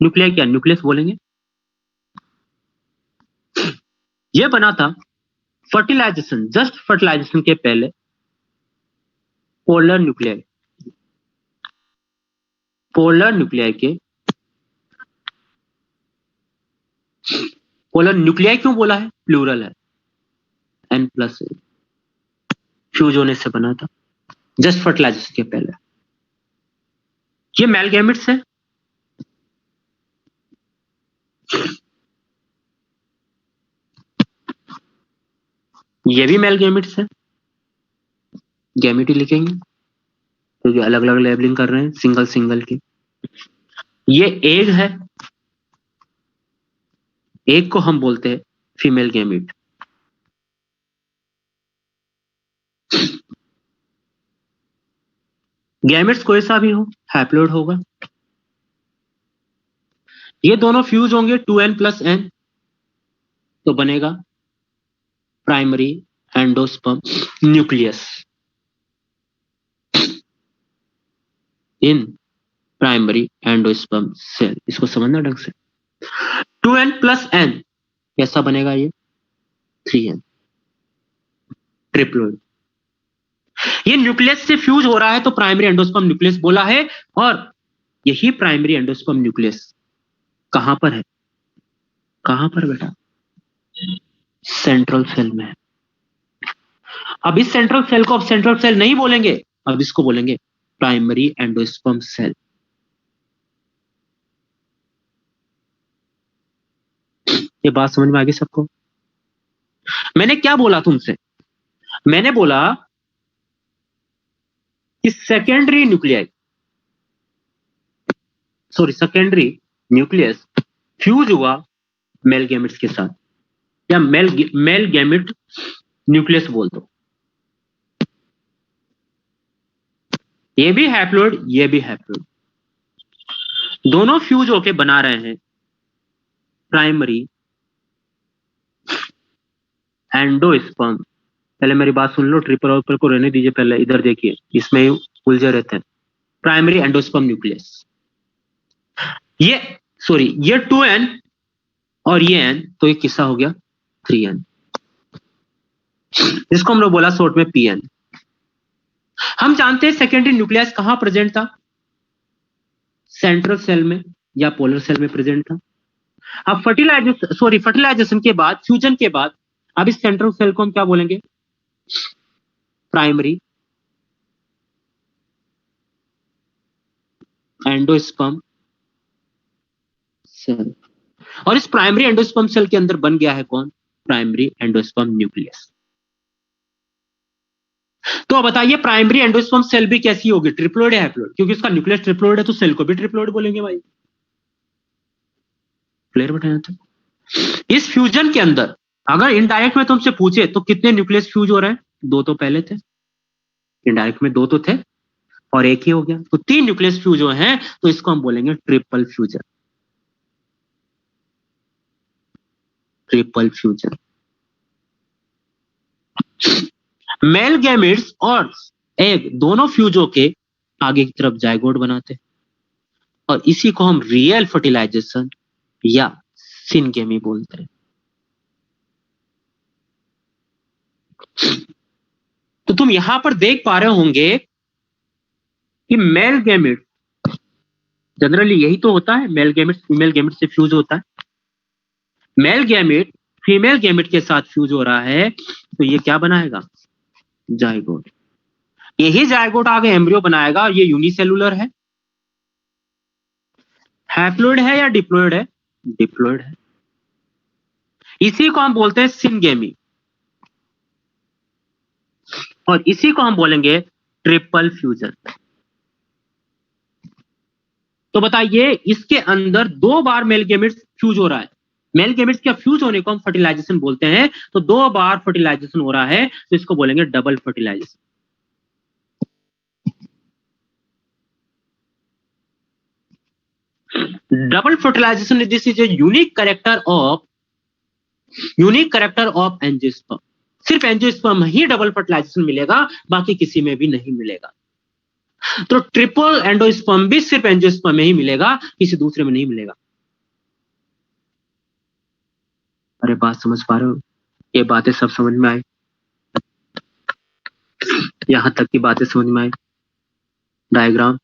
न्यूक्लियाई क्या, न्यूक्लियस बोलेंगे। ये बना था फर्टिलाइजेशन, जस्ट फर्टिलाइजेशन के पहले पोलर न्यूक्लियाई। पोलर न्यूक्लियाई के, पोलर न्यूक्लियाई क्यों बोला है? प्लूरल है, N+ फ्यूज होने से बना था जस्ट फर्टिलाइजेशन के पहले। ये मेल गैमेट्स है, ये भी मेल गैमेट्स है, गैमेट ही लिखेंगे। क्योंकि अलग अलग लेबलिंग कर रहे हैं सिंगल सिंगल की। ये एग है, एग को हम बोलते हैं फीमेल गैमिट। गैमेट्स कोई सा भी हो, हैप्लोइड होगा। ये दोनों फ्यूज होंगे 2n प्लस n, तो बनेगा primary endosperm nucleus in primary endosperm cell. इसको समझना ढंग से। 2n प्लस n कैसा बनेगा ये? 3n, triploid. ये न्यूक्लियस से फ्यूज हो रहा है तो प्राइमरी एंडोस्पर्म न्यूक्लियस बोला है। और यही प्राइमरी एंडोस्पर्म न्यूक्लियस कहां पर है? कहां पर बेटा? सेंट्रल सेल में है। अब इस सेंट्रल सेल को अब सेंट्रल सेल नहीं बोलेंगे, अब इसको बोलेंगे प्राइमरी एंडोस्पर्म सेल। ये बात समझ में आ गई सबको? मैंने क्या बोला तुमसे? मैंने बोला कि secondary nuclei, sorry secondary nucleus fuse हुआ मेल गैमेट्स के साथ, या मेल गैमेट न्यूक्लियस बोल दो। ये भी हैप्लोइड, ये भी हैप्लोइड, दोनों फ्यूज होके बना रहे हैं प्राइमरी एंडोस्पर्म। पहले मेरी बात सुन लो, ट्रिपल ऑपर को रहने दीजिए, पहले इधर देखिए, इसमें ही उलझे रहते हैं। प्राइमरी एंडोस्पर्म न्यूक्लियस, ये सॉरी ये 2n और ये n, तो ये किस्सा हो गया 3n, इसको हम लोग बोला शॉर्ट में pn। हम जानते हैं सेकेंडरी न्यूक्लियस कहां प्रेजेंट था? सेंट्रल सेल में या पोलर सेल में प्रेजेंट था। अब फर्टिलाइजेशन के बाद, फ्यूजन के बाद, अब इस सेंट्रल सेल को हम क्या बोलेंगे? Primary endosperm cell. और इस प्राइमरी एंडोस्पर्म सेल के अंदर बन गया है कौन? Primary endosperm nucleus. तो बताइए प्राइमरी एंडोस्पर्म सेल भी कैसी होगी? ट्रिप्लोइड या हैप्लोइड? क्योंकि इसका न्यूक्लियस ट्रिप्लोइड है तो सेल को भी ट्रिप्लोइड बोलेंगे भाई। क्लियर बताया था? इस फ्यूजन के अंदर अगर इनडायरेक्ट में तुमसे पूछे तो कितने न्यूक्लियस फ्यूज हो रहे हैं? 2 तो पहले थे, इनडायरेक्ट में 2 तो थे और 1 ही हो गया, तो 3 न्यूक्लियस फ्यूज हुए हैं, तो इसको हम बोलेंगे triple fusion. Triple fusion. Male gametes और एग दोनों फ्यूज होके आगे की तरफ जायगोट बनाते हैं, और इसी को हम रियल फर्टिलाइजेशन या सिनगेमी बोलते हैं। तो तुम यहां पर देख पा रहे होंगे कि मेल गैमेट जनरली यही तो होता है, मेल गैमेट फीमेल गैमेट से फ्यूज होता है। मेल गैमेट फीमेल गैमेट के साथ फ्यूज हो रहा है, तो ये क्या बनाएगा? जायगोट। यही जायगोट आगे एम्ब्रियो बनाएगा, और ये यूनिसेलुलर है। हैप्लोइड है या डिप्लोइड है? डिप्लोइड है। इसी को हम बोलते हैं सिनगेमी, और इसी को हम बोलेंगे ट्रिपल फ्यूजन। तो बताइए इसके अंदर 2 बार मेल गैमेट्स फ्यूज हो रहा है। मेल गैमेट्स का फ्यूज होने को हम फर्टिलाइजेशन बोलते हैं, तो 2 बार फर्टिलाइजेशन हो रहा है, तो इसको बोलेंगे double fertilization. Double fertilization, this is a unique character of angiosperm. सिर्फ एंजियोस्पर्म ही डबल फर्टिलाइजेशन मिलेगा, बाकी किसी में भी नहीं मिलेगा। तो ट्रिपल एंडोस्पर्म भी सिर्फ एंजियोस्पर्म में ही मिलेगा, किसी दूसरे में नहीं मिलेगा। अरे बात समझ पा रहे हो? ये बातें सब समझ में आई? यहां तक की बातें समझ में आई? डायग्राम,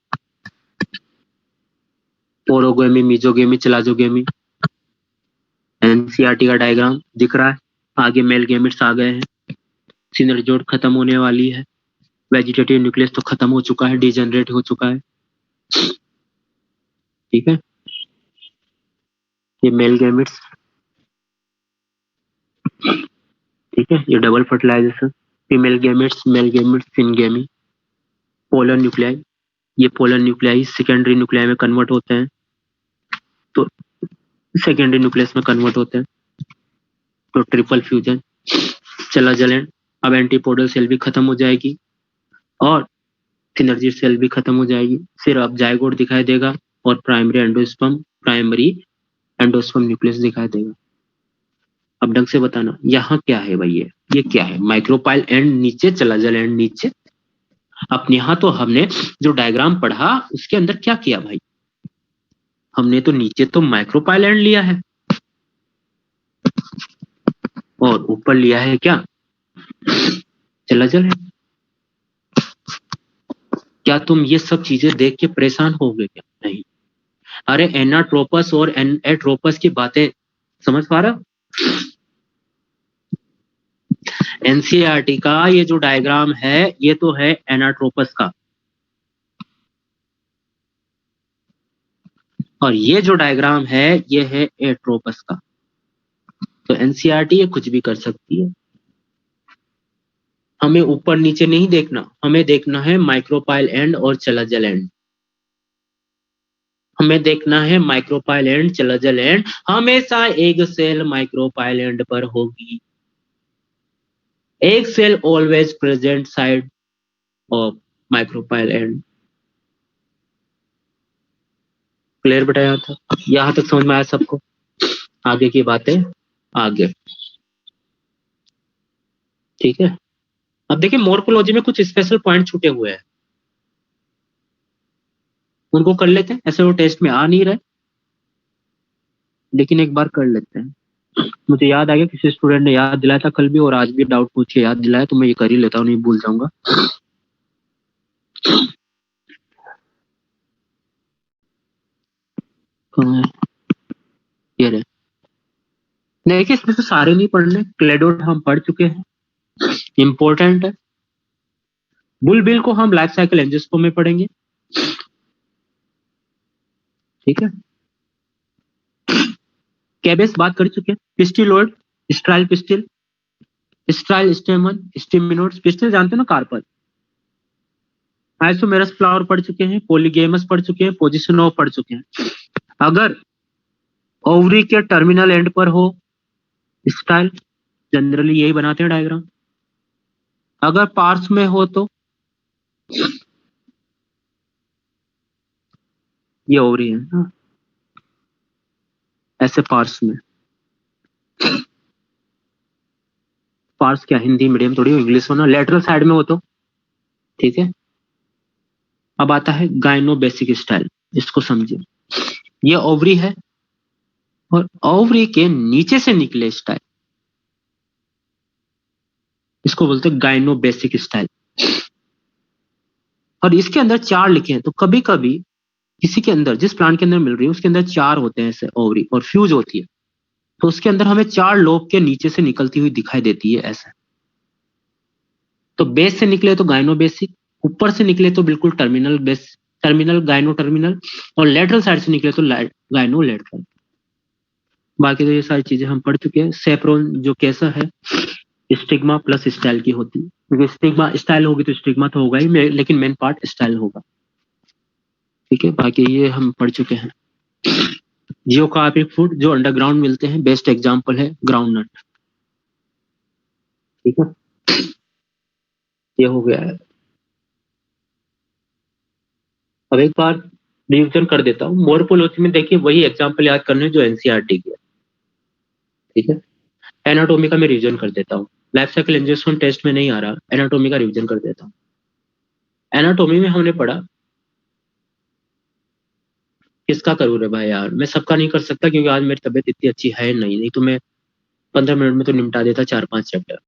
ओरोगेमी, मिजोगेमी, चिलाजोगेमी, एनसीईआरटी का डायग्राम दिख रहा है। आगे मेल गैमेट्स आ गए हैं, सिनर्जोड खत्म होने वाली है, वेजिटेटिव न्यूक्लियस तो खत्म हो चुका है, डिजेनरेट हो चुका है। ठीक है, ये मेल गैमेट्स, ठीक है, ये double fertilization, female gametes, male gametes, syngamy, polar nuclei, ये पोलर न्यूक्लियाई सेकेंडरी न्यूक्लियाई में कन्वर्ट होते हैं, तो सेकेंडरी न्यूक्लियस में कन्वर्ट होते हैं, तो ट्रिपल फ्यूजन चला जलन। अब एंटीपोडल सेल भी खत्म हो जाएगी और सिनर्जी सेल भी खत्म हो जाएगी, फिर अब जायगोट दिखाई देगा और प्राइमरी एंडोस्पर्म न्यूक्लियस दिखाई देगा। अब ढंग से बताना यहाँ क्या है भाई, ये क्या है? माइक्रोपाइल एंड नीचे, चला जल एंड नीचे। अपने यहाँ तो हमने जो डायग्राम पढ़ा उसके अंदर क्या किया भाई, हमने तो नीचे तो माइक्रोपाइल एंड लिया है और ऊपर लिया है क्या, चला जल एंड। क्या तुम ये सब चीजें देख के परेशान हो गए क्या? नहीं। अरे एनाट्रोपस और एट्रोपस की बातें समझ पा रहा? एनसीईआरटी का ये जो डायग्राम है ये तो है एनाट्रोपस का, और ये जो डायग्राम है ये है एट्रोपस का। तो एनसीईआरटी ये कुछ भी कर सकती है, हमें ऊपर नीचे नहीं देखना, हमें देखना है माइक्रोपाइल एंड और चलाजल एंड। हमें देखना है माइक्रोपाइल एंड चलाजल एंड, हमेशा एक सेल माइक्रोपाइल एंड पर होगी। एक cell always present side of micropyle end. Clear बेटा? यहां तक समझ में आया सबको? आगे की बातें आगे, ठीक है। अब देखिए मॉर्फोलॉजी में कुछ स्पेशल पॉइंट छूटे हुए हैं, उनको कर लेते हैं। ऐसे वो टेस्ट में आ नहीं रहे, लेकिन एक बार कर लेते हैं। मुझे याद आ गया, किसी स्टूडेंट ने याद दिलाया था कल भी और आज भी डाउट पूछ के याद दिलाया, तो मैं ये कर ही लेता हूँ, नहीं भूल जाऊंगा। ये रहे, देखिए इसमें तो सारे नहीं पढ़ने, क्लेडोड हम पढ़ चुके हैं, इंपॉर्टेंट है। बुलबिल को हम लाइफ साइकिल एंजियोस्पर्म में पढ़ेंगे, ठीक है। कैबेस बात कर चुके हैं, पिस्टिलोइड, स्ट्राइल पिस्टिल, स्ट्राइल स्टेमन, स्टेमिनोड्स, पिस्टिल जानते हो ना, कार्पल। आइसोमेरस फ्लावर पढ़ चुके हैं, पॉलीगेमस पढ़ चुके हैं, पोजिशन ऑफ पढ़ चुके हैं। अगर ओवरी के टर्मिनल एंड पर हो स्टाइल, जनरली यही बनाते हैं डायग्राम। अगर पार्स में हो तो ये ओवरी है ना, ऐसे पार्स में। पार्स क्या हिंदी मीडियम थोड़ी हो, इंग्लिश हो ना। लेटरल साइड में हो तो ठीक है। अब आता है गायनो बेसिक स्टाइल, इसको समझिए। ये ओवरी है और ओवरी के नीचे से निकले स्टाइल, इसको बोलते हैं गायनो बेसिक स्टाइल। और इसके अंदर 4 लिखे हैं, तो कभी कभी किसी के अंदर, जिस प्लांट के अंदर मिल रही है उसके अंदर 4 होते हैं ऐसे ओवरी, और फ्यूज होती है, तो उसके अंदर हमें 4 लोब के नीचे से निकलती हुई दिखाई देती है ऐसे। तो बेस से निकले तो गायनो बेसिक, ऊपर से निकले तो बिल्कुल टर्मिनल बेस, टर्मिनल गायनो टर्मिनल, और लेटरल साइड से निकले तो गायनो लेटरल। बाकी तो ये सारी चीजें हम पढ़ चुके हैं। सेप्रोन जो कैसा है, स्टिग्मा प्लस स्टाइल की होती है, क्योंकि स्टिग्मा स्टाइल होगी तो स्टिग्मा तो होगा ही, लेकिन मेन पार्ट स्टाइल होगा, ठीक है। बाकी ये हम पढ़ चुके हैं। जियोकार्पिक फूड जो अंडरग्राउंड मिलते हैं, बेस्ट एग्जांपल है ग्राउंड नट, ठीक है। ये हो गया है। अब एक बार रिविजन कर देता हूँ। मॉर्फोलॉजी में देखिए वही एग्जांपल याद करने जो एनसीईआरटी की है, ठीक है। एनाटॉमी का मैं रिविजन कर देता हूँ, लाइफ साइकिल एंजियोस्पर्म टेस्ट में नहीं आ रहा, एनाटॉमी का रिविजन कर देता हूँ। एनाटॉमी में हमने पढ़ा, किसका करूँ रे भाई यार, मैं सबका नहीं कर सकता क्योंकि आज मेरी तबीयत इतनी अच्छी है नहीं तो मैं 15 मिनट में तो निपटा देता 4-5 चैप्टर।